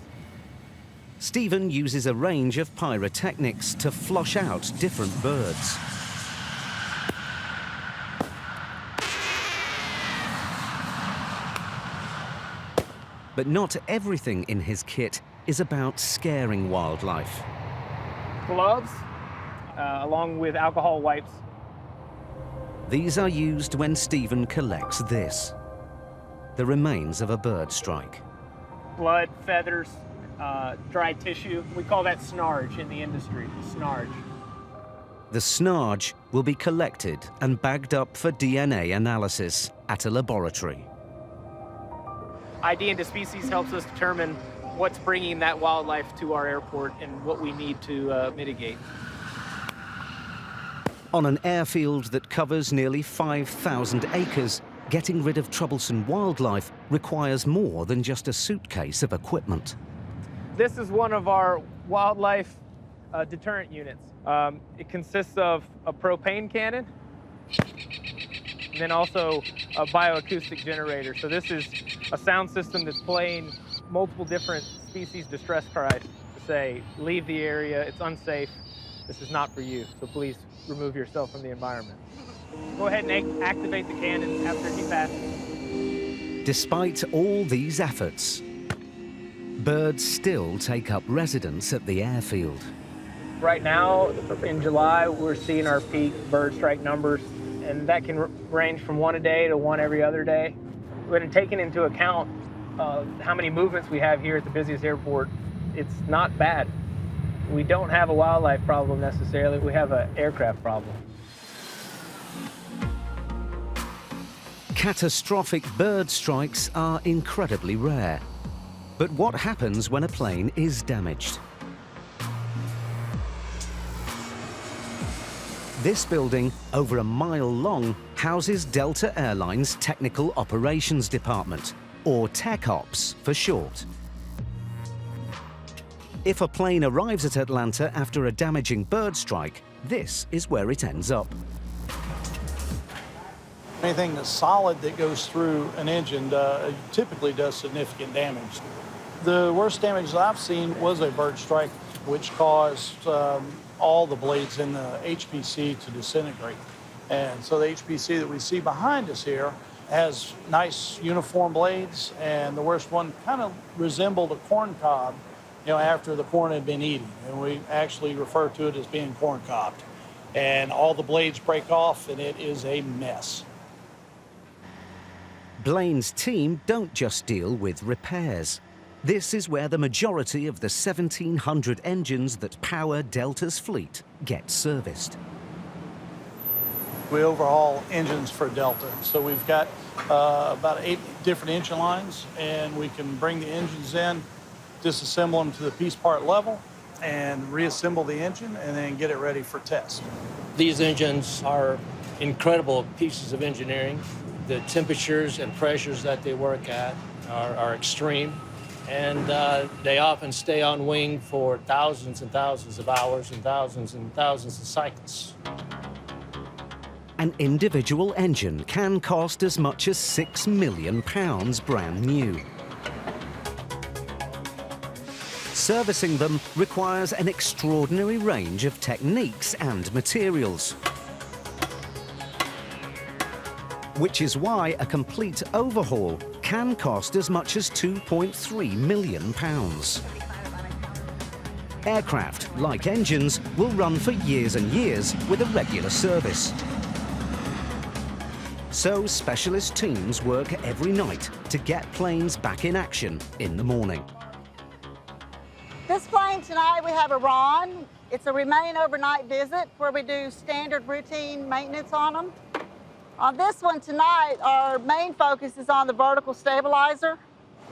Stephen uses a range of pyrotechnics to flush out different birds. But not everything in his kit is about scaring wildlife. Gloves, along with alcohol wipes. These are used when Stephen collects this, the remains of a bird strike. Blood, feathers, dried tissue. We call that snarge in the industry, snarge. The snarge will be collected and bagged up for DNA analysis at a laboratory. ID into species helps us determine what's bringing that wildlife to our airport and what we need to mitigate. On an airfield that covers nearly 5,000 acres, getting rid of troublesome wildlife requires more than just a suitcase of equipment. This is one of our wildlife deterrent units. It consists of a propane cannon, and then also a bioacoustic generator. So this is a sound system that's playing multiple different species distress cries to say, leave the area, it's unsafe, this is not for you, so please remove yourself from the environment. Go ahead and activate the cannon after he passes. Despite all these efforts, birds still take up residence at the airfield. Right now, in July, we're seeing our peak bird strike numbers, and that can range from 1 a day to 1 every other day. When taking into account how many movements we have here at the busiest airport, it's not bad. We don't have a wildlife problem necessarily, we have an aircraft problem. Catastrophic bird strikes are incredibly rare. But what happens when a plane is damaged? This building, over a mile long, houses Delta Airlines Technical Operations Department, or TechOps for short. If a plane arrives at Atlanta after a damaging bird strike, this is where it ends up. Anything that's solid that goes through an engine typically does significant damage. The worst damage that I've seen was a bird strike, which caused all the blades in the HPC to disintegrate. And so the HPC that we see behind us here has nice uniform blades, and the worst one kind of resembled a corn cob, after the corn had been eaten. And we actually refer to it as being corn cobbed. And all the blades break off, and it is a mess. Blaine's team don't just deal with repairs. This is where the majority of the 1,700 engines that power Delta's fleet get serviced. We overhaul engines for Delta. So we've got about 8 different engine lines, and we can bring the engines in, disassemble them to the piece part level, and reassemble the engine, and then get it ready for test. These engines are incredible pieces of engineering. The temperatures and pressures that they work at are extreme, and they often stay on wing for thousands and thousands of hours and thousands of cycles. An individual engine can cost as much as £6 million brand new. Servicing them requires an extraordinary range of techniques and materials, which is why a complete overhaul can cost as much as £2.3 million. Aircraft, like engines, will run for years and years with a regular service. So specialist teams work every night to get planes back in action in the morning. This plane tonight, we have a Ron. It's a remain overnight visit where we do standard routine maintenance on them. On this one tonight, our main focus is on the vertical stabilizer.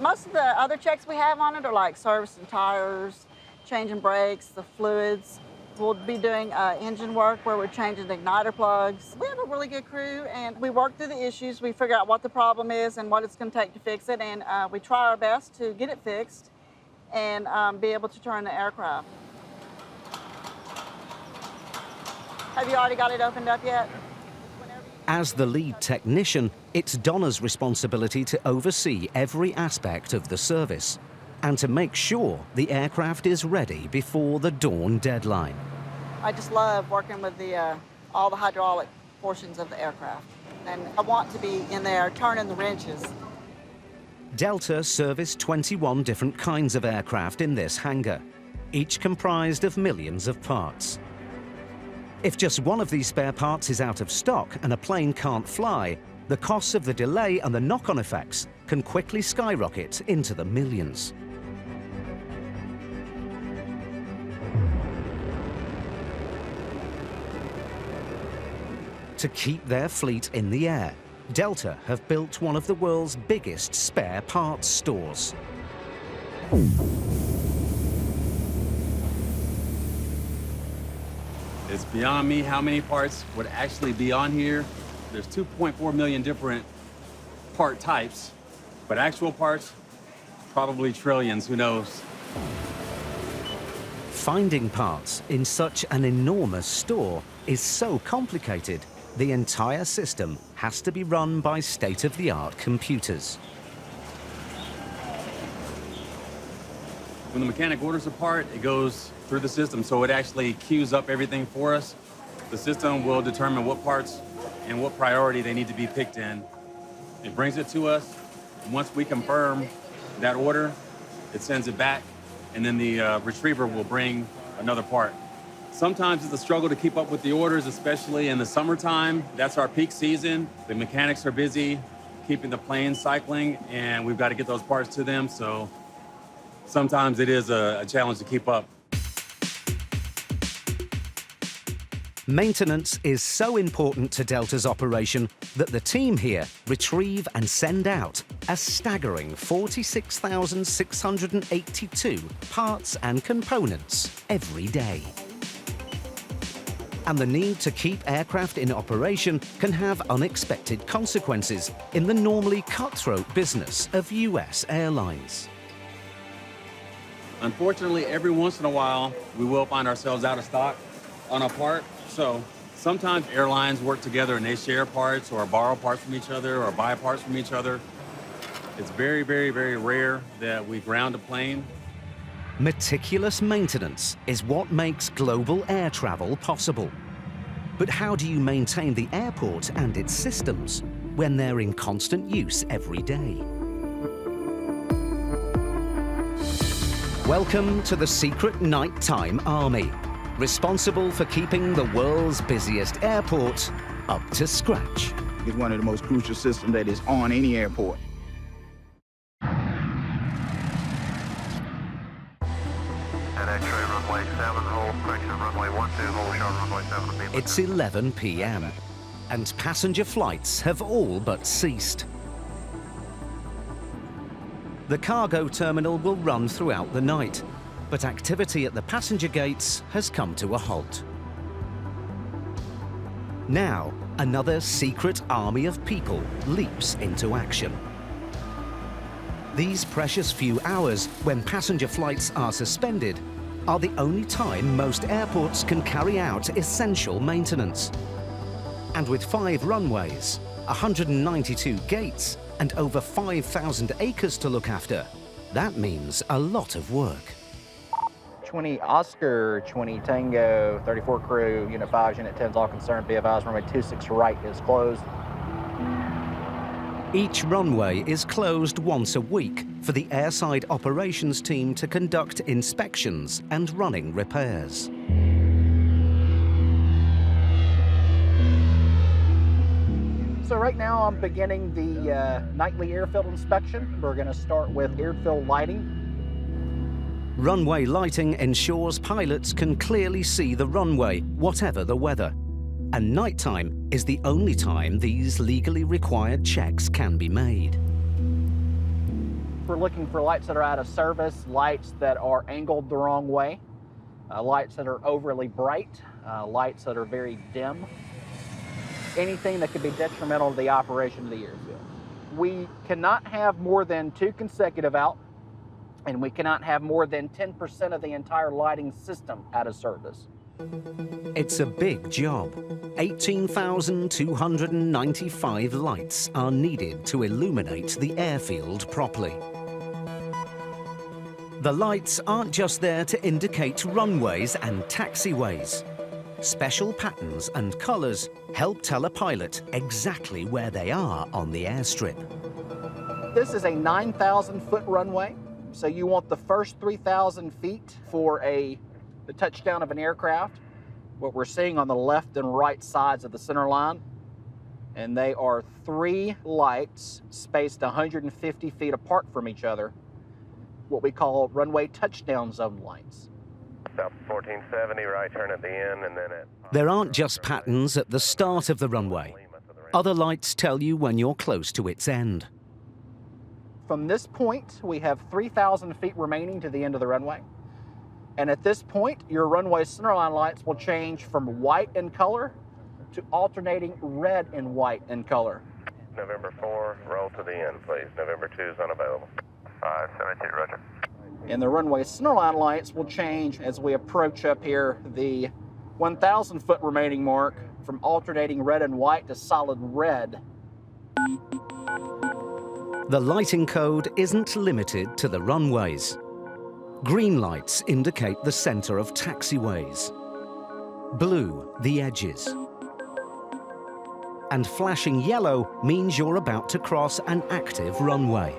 Most of the other checks we have on it are like servicing tires, changing brakes, the fluids. We'll be doing engine work where we're changing the igniter plugs. We have a really good crew, and we work through the issues. We figure out what the problem is and what it's going to take to fix it, and we try our best to get it fixed and be able to turn the aircraft. Have you already got it opened up yet? As the lead technician, it's Donna's responsibility to oversee every aspect of the service and to make sure the aircraft is ready before the dawn deadline. I just love working with all the hydraulic portions of the aircraft, and I want to be in there turning the wrenches. Delta serviced 21 different kinds of aircraft in this hangar, each comprised of millions of parts. If just one of these spare parts is out of stock and a plane can't fly, the costs of the delay and the knock-on effects can quickly skyrocket into the millions. To keep their fleet in the air, Delta have built one of the world's biggest spare parts stores. It's beyond me how many parts would actually be on here. There's 2.4 million different part types, but actual parts, probably trillions, who knows? Finding parts in such an enormous store is so complicated, the entire system has to be run by state-of-the-art computers. When the mechanic orders a part, it goes through the system, so it actually queues up everything for us. The system will determine what parts and what priority they need to be picked in. It brings it to us. Once we confirm that order, it sends it back, and then the retriever will bring another part. Sometimes it's a struggle to keep up with the orders, especially in the summertime. That's our peak season. The mechanics are busy keeping the planes cycling, and we've got to get those parts to them, so sometimes it is a challenge to keep up. Maintenance is so important to Delta's operation that the team here retrieve and send out a staggering 46,682 parts and components every day. And the need to keep aircraft in operation can have unexpected consequences in the normally cutthroat business of US airlines. Unfortunately, every once in a while, we will find ourselves out of stock on a part. So sometimes airlines work together and they share parts or borrow parts from each other or buy parts from each other. It's very, very, very rare that we ground a plane. Meticulous maintenance is what makes global air travel possible. But how do you maintain the airport and its systems when they're in constant use every day? Welcome to the secret nighttime army, responsible for keeping the world's busiest airport up to scratch. It's one of the most crucial systems that is on any airport. It's 11 p.m. and passenger flights have all but ceased. The cargo terminal will run throughout the night, but activity at the passenger gates has come to a halt. Now, another secret army of people leaps into action. These precious few hours when passenger flights are suspended are the only time most airports can carry out essential maintenance. And with 5 runways, 192 gates, and over 5,000 acres to look after, that means a lot of work. 20 Oscar, 20 Tango, 34 crew, Unit 5, Unit 10's all concerned. Be advised, runway 26 right is closed. Each runway is closed once a week for the airside operations team to conduct inspections and running repairs. So right now I'm beginning the nightly airfield inspection. We're going to start with airfield lighting. Runway lighting ensures pilots can clearly see the runway, whatever the weather. And nighttime is the only time these legally required checks can be made. We're looking for lights that are out of service, lights that are angled the wrong way, lights that are overly bright, lights that are very dim, anything that could be detrimental to the operation of the airfield. We cannot have more than 2 consecutive out, and we cannot have more than 10% of the entire lighting system out of service. It's a big job. 18,295 lights are needed to illuminate the airfield properly. The lights aren't just there to indicate runways and taxiways. Special patterns and colors help tell a pilot exactly where they are on the airstrip. This is a 9,000-foot runway, so you want the first 3,000 feet for the touchdown of an aircraft. What we're seeing on the left and right sides of the center line, and they are 3 lights spaced 150 feet apart from each other, what we call runway touchdown zone lights. South 1470, right turn at the end, and then at... There aren't just patterns at the start of the runway. Other lights tell you when you're close to its end. From this point, we have 3,000 feet remaining to the end of the runway. And at this point, your runway centerline lights will change from white in color to alternating red and white in color. November 4, roll to the end, please. November 2 is unavailable. 572, roger. And the runway centerline lights will change as we approach up here the 1,000 foot remaining mark from alternating red and white to solid red. The lighting code isn't limited to the runways. Green lights indicate the center of taxiways. Blue, the edges. And flashing yellow means you're about to cross an active runway.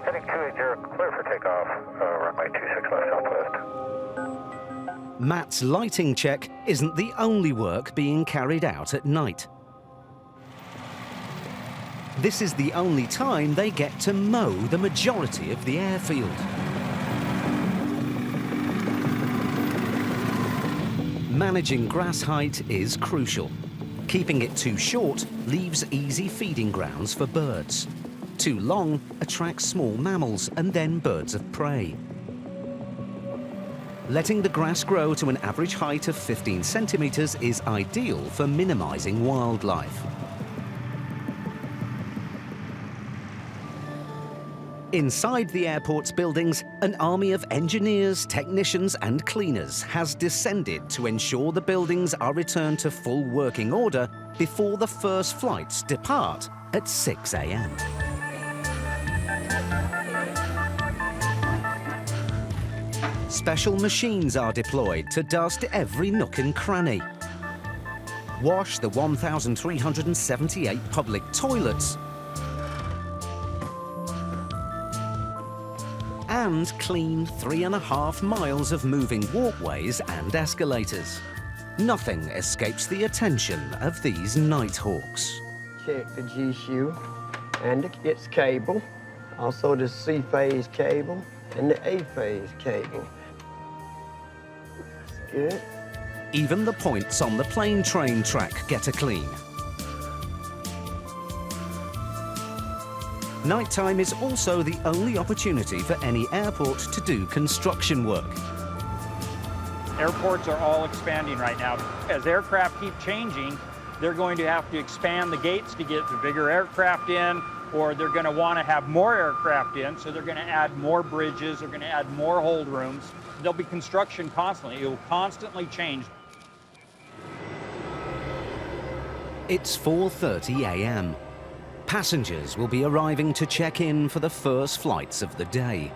Heading 280, clear for takeoff, runway 26 left southwest. Matt's lighting check isn't the only work being carried out at night. This is the only time they get to mow the majority of the airfield. Managing grass height is crucial. Keeping it too short leaves easy feeding grounds for birds. Too long attracts small mammals and then birds of prey. Letting the grass grow to an average height of 15 centimeters is ideal for minimizing wildlife. Inside the airport's buildings, an army of engineers, technicians and cleaners has descended to ensure the buildings are returned to full working order before the first flights depart at 6 a.m. Special machines are deployed to dust every nook and cranny, wash the 1,378 public toilets, and clean 3.5 miles of moving walkways and escalators. Nothing escapes the attention of these Nighthawks. Check the G-shoe and its cable, also the C-phase cable and the A-phase cable. That's good. Even the points on the plane train track get a clean. Nighttime is also the only opportunity for any airport to do construction work. Airports are all expanding right now. As aircraft keep changing, they're going to have to expand the gates to get the bigger aircraft in, or they're going to want to have more aircraft in, so they're going to add more bridges, they're going to add more hold rooms. There'll be construction constantly. It will constantly change. It's 4:30 a.m. Passengers will be arriving to check in for the first flights of the day.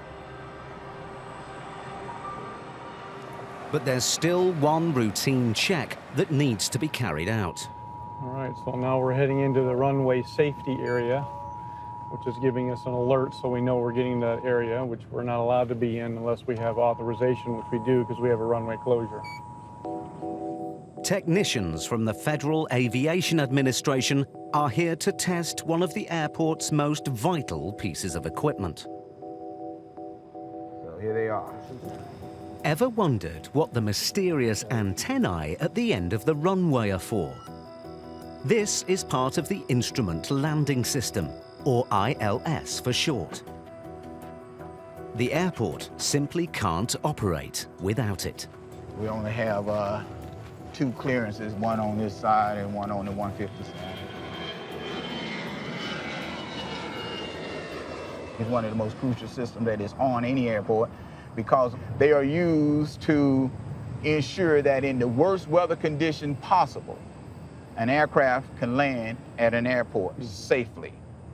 But there's still one routine check that needs to be carried out. All right, so now we're heading into the runway safety area, which is giving us an alert so we know we're getting to that area, which we're not allowed to be in unless we have authorization, which we do because we have a runway closure. Technicians from the Federal Aviation Administration are here to test one of the airport's most vital pieces of equipment. So here they are. Ever wondered what the mysterious antennae at the end of the runway are for? This is part of the Instrument Landing System, or ILS for short. The airport simply can't operate without it. We only have 2 clearances, one on this side and one on the 150 side. It's one of the most crucial systems that is on any airport because they are used to ensure that in the worst weather condition possible, an aircraft can land at an airport safely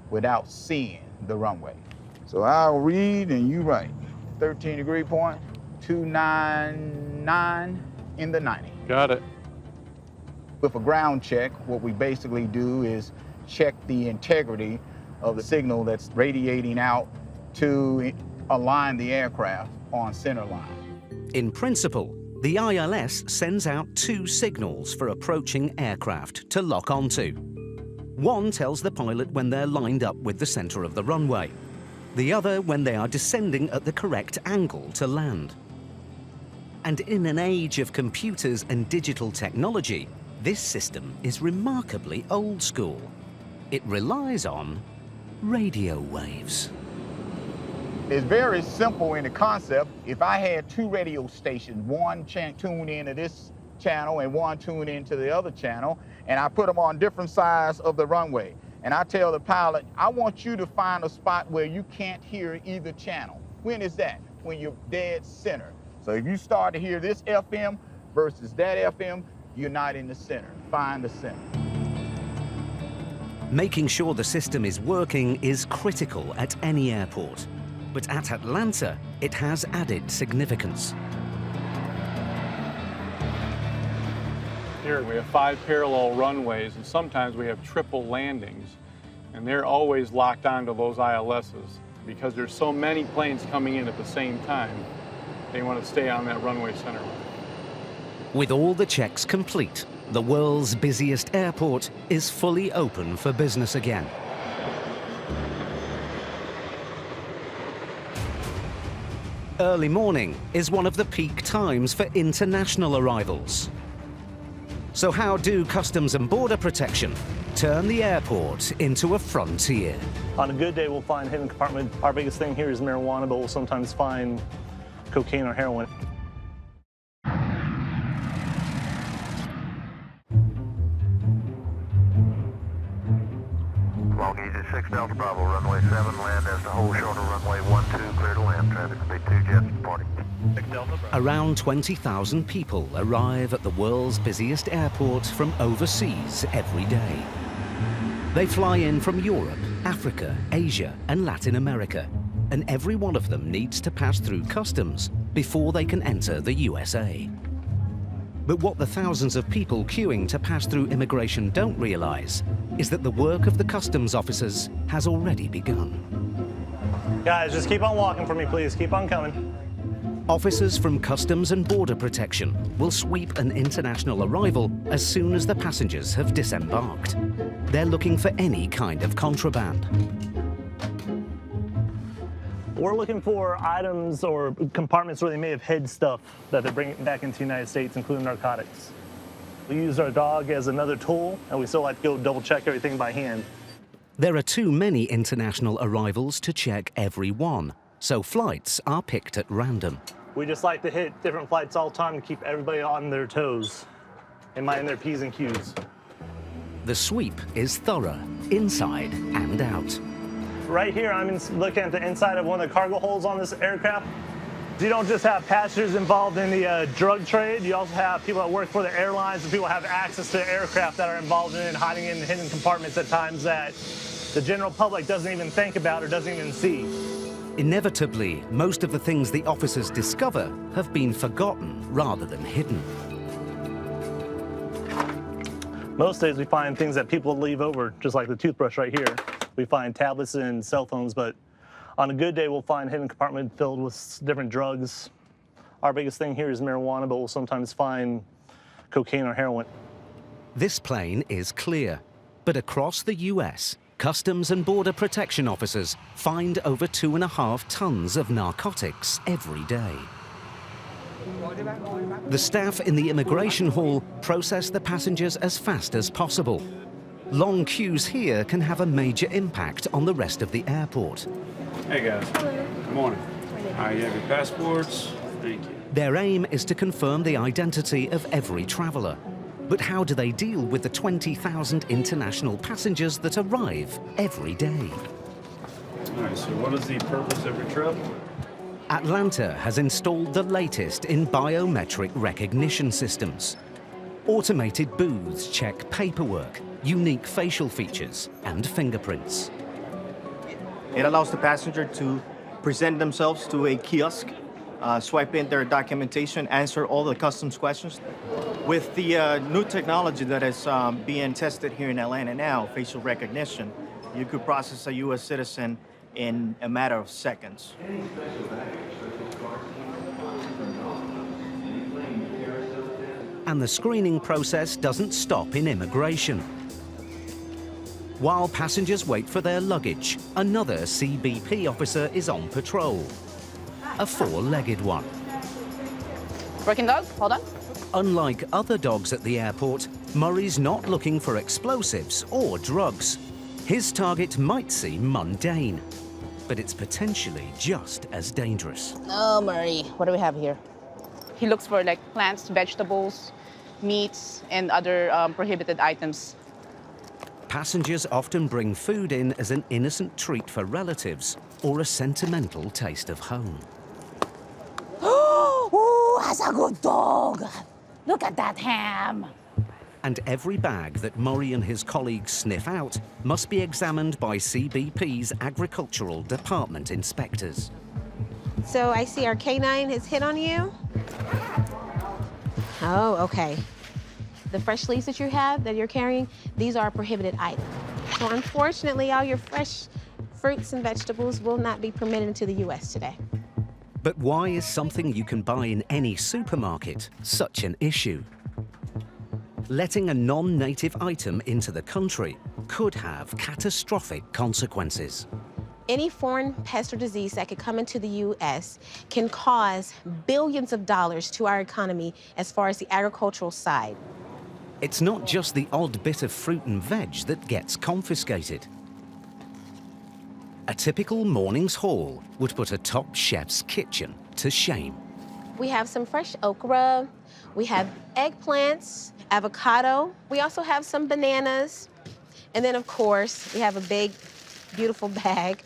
without seeing the runway. So I'll read and you write. 13 degree point, 299 in the 90. Got it. With a ground check, what we basically do is check the integrity of the signal that's radiating out to align the aircraft on center line. In principle, the ILS sends out 2 signals for approaching aircraft to lock onto. One tells the pilot when they're lined up with the center of the runway. The other when they are descending at the correct angle to land. And in an age of computers and digital technology, this system is remarkably old school. It relies on radio waves. It's very simple in the concept. If I had 2 radio stations, one tuned into this channel and one tuned into the other channel, and I put them on different sides of the runway, and I tell the pilot, I want you to find a spot where you can't hear either channel. When is that? When you're dead center. So if you start to hear this FM versus that FM, you're not in the center. Find the center. Making sure the system is working is critical at any airport. But at Atlanta, it has added significance. Here we have 5 parallel runways, and sometimes we have triple landings, and they're always locked onto those ILSs because there's so many planes coming in at the same time. They want to stay on that runway center line. With all the checks complete, the world's busiest airport is fully open for business again. Early morning is one of the peak times for international arrivals. So how do Customs and Border Protection turn the airport into a frontier? On a good day, we'll find hidden compartment. Our biggest thing here is marijuana, but we'll sometimes find cocaine or heroin. Long Easy 6 Delta Bravo, runway 7, land as the whole shoulder, runway 12, clear to land. Traffic speed 2 jets departing. 6 Delta Bravo. Around 20,000 people arrive at the world's busiest airport from overseas every day. They fly in from Europe, Africa, Asia, and Latin America, and every one of them needs to pass through customs before they can enter the USA. But what the thousands of people queuing to pass through immigration don't realize is that the work of the customs officers has already begun. Guys, just keep on walking for me, please. Keep on coming. Officers from Customs and Border Protection will sweep an international arrival as soon as the passengers have disembarked. They're looking for any kind of contraband. We're looking for items or compartments where they may have hid stuff that they're bringing back into the United States, including narcotics. We use our dog as another tool, and we still like to go double check everything by hand. There are too many international arrivals to check every one, so flights are picked at random. We just like to hit different flights all the time to keep everybody on their toes and mind their P's and Q's. The sweep is thorough, inside and out. Right here, I'm looking at the inside of one of the cargo holds on this aircraft. You don't just have passengers involved in the drug trade, you also have people that work for the airlines and people have access to aircraft that are involved in it, hiding in hidden compartments at times that the general public doesn't even think about or doesn't even see. Inevitably, most of the things the officers discover have been forgotten rather than hidden. Most days we find things that people leave over, just like the toothbrush right here. We find tablets and cell phones, but on a good day, we'll find a hidden compartment filled with different drugs. Our biggest thing here is marijuana, but we'll sometimes find cocaine or heroin. This plane is clear, but across the US, Customs and Border Protection officers find over 2.5 tons of narcotics every day. The staff in the immigration hall process the passengers as fast as possible. Long queues here can have a major impact on the rest of the airport. Hey guys. Hello. Good morning. All right, you have your passports. Thank you. Their aim is to confirm the identity of every traveller. But how do they deal with the 20,000 international passengers that arrive every day? All right, so what is the purpose of your trip? Atlanta has installed the latest in biometric recognition systems. Automated booths check paperwork, unique facial features, and fingerprints. It allows the passenger to present themselves to a kiosk, swipe in their documentation, answer all the customs questions. With the new technology that is being tested here in Atlanta now, facial recognition, you could process a U.S. citizen in a matter of seconds. And the screening process doesn't stop in immigration. While passengers wait for their luggage, another CBP officer is on patrol. A four-legged one. Working dog, hold on. Unlike other dogs at the airport, Murray's not looking for explosives or drugs. His target might seem mundane, but it's potentially just as dangerous. Oh, Murray, what do we have here? He looks for like plants, vegetables, meats, and other prohibited items. Passengers often bring food in as an innocent treat for relatives or a sentimental taste of home. Oh, that's a good dog. Look at that ham. And every bag that Murray and his colleagues sniff out must be examined by CBP's Agricultural Department inspectors. So I see our canine has hit on you. Oh, okay. The fresh leaves that you have, that you're carrying, these are prohibited items. So unfortunately, all your fresh fruits and vegetables will not be permitted into the U.S. today. But why is something you can buy in any supermarket such an issue? Letting a non-native item into the country could have catastrophic consequences. Any foreign pest or disease that could come into the U.S. can cause billions of dollars to our economy as far as the agricultural side. It's not just the odd bit of fruit and veg that gets confiscated. A typical morning's haul would put a top chef's kitchen to shame. We have some fresh okra, we have eggplants, avocado, we also have some bananas, and then of course we have a big, beautiful bag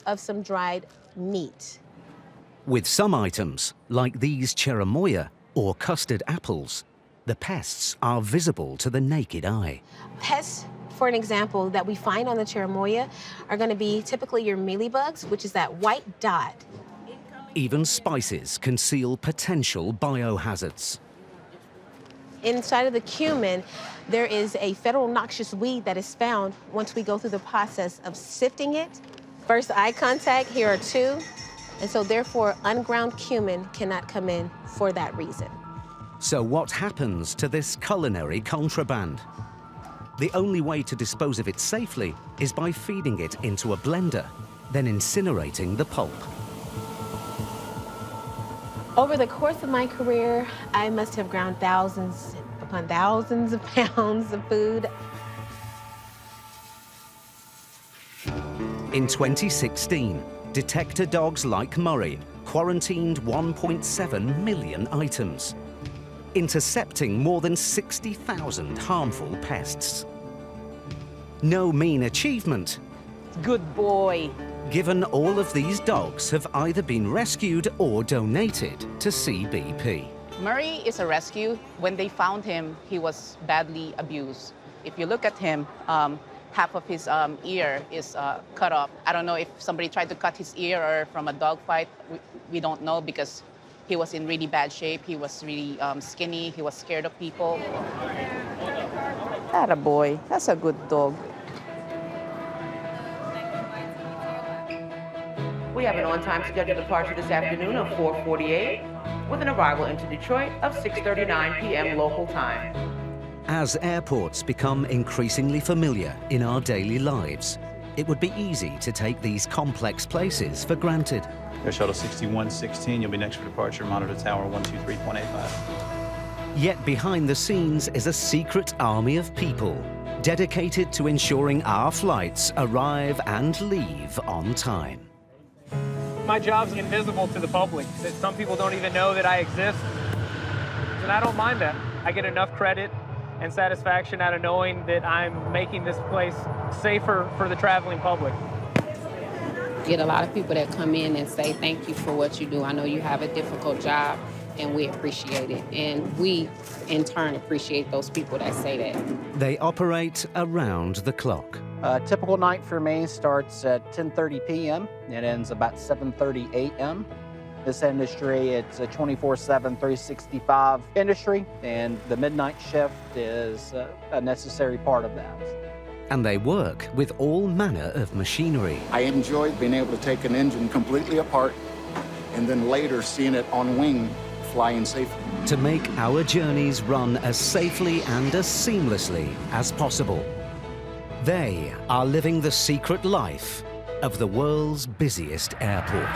of some dried meat. With some items, like these cherimoya or custard apples, the pests are visible to the naked eye. Pests, for an example, that we find on the cherimoya are going to be typically your mealybugs, which is that white dot. Even spices conceal potential biohazards. Inside of the cumin, there is a federal noxious weed that is found once we go through the process of sifting it. First eye contact, here are two, and so therefore unground cumin cannot come in for that reason. So what happens to this culinary contraband? The only way to dispose of it safely is by feeding it into a blender, then incinerating the pulp. Over the course of my career, I must have ground thousands upon thousands of pounds of food. In 2016, detector dogs like Murray quarantined 1.7 million items, intercepting more than 60,000 harmful pests. No mean achievement, Good boy. given all of these dogs have either been rescued or donated to CBP. Murray is a rescue. When they found him, he was badly abused. If you look at him, half of his ear is cut off. I don't know if somebody tried to cut his ear or from a dog fight. We don't know because he was in really bad shape. He was really skinny. He was scared of people. Atta boy. That's a good dog. We have an on-time scheduled departure this afternoon of 4:48 with an arrival into Detroit of 6:39 p.m. local time. As airports become increasingly familiar in our daily lives, it would be easy to take these complex places for granted. Air Shuttle 6116, you'll be next for departure, monitor tower 123.85. Yet behind the scenes is a secret army of people dedicated to ensuring our flights arrive and leave on time. My job's invisible to the public, that some people don't even know that I exist. And I don't mind that. I get enough credit and satisfaction out of knowing that I'm making this place safer for the traveling public. Get a lot of people that come in and say thank you for what you do. I know you have a difficult job, and we appreciate it. And we, in turn, appreciate those people that say that. They operate around the clock. A typical night for me starts at 10:30 p.m. It ends about 7:30 a.m. This industry, it's a 24/7, 365 industry, and the midnight shift is a necessary part of that. And they work with all manner of machinery. I enjoyed being able to take an engine completely apart and then later seeing it on wing flying safely. To make our journeys run as safely and as seamlessly as possible. They are living the secret life of the world's busiest airport.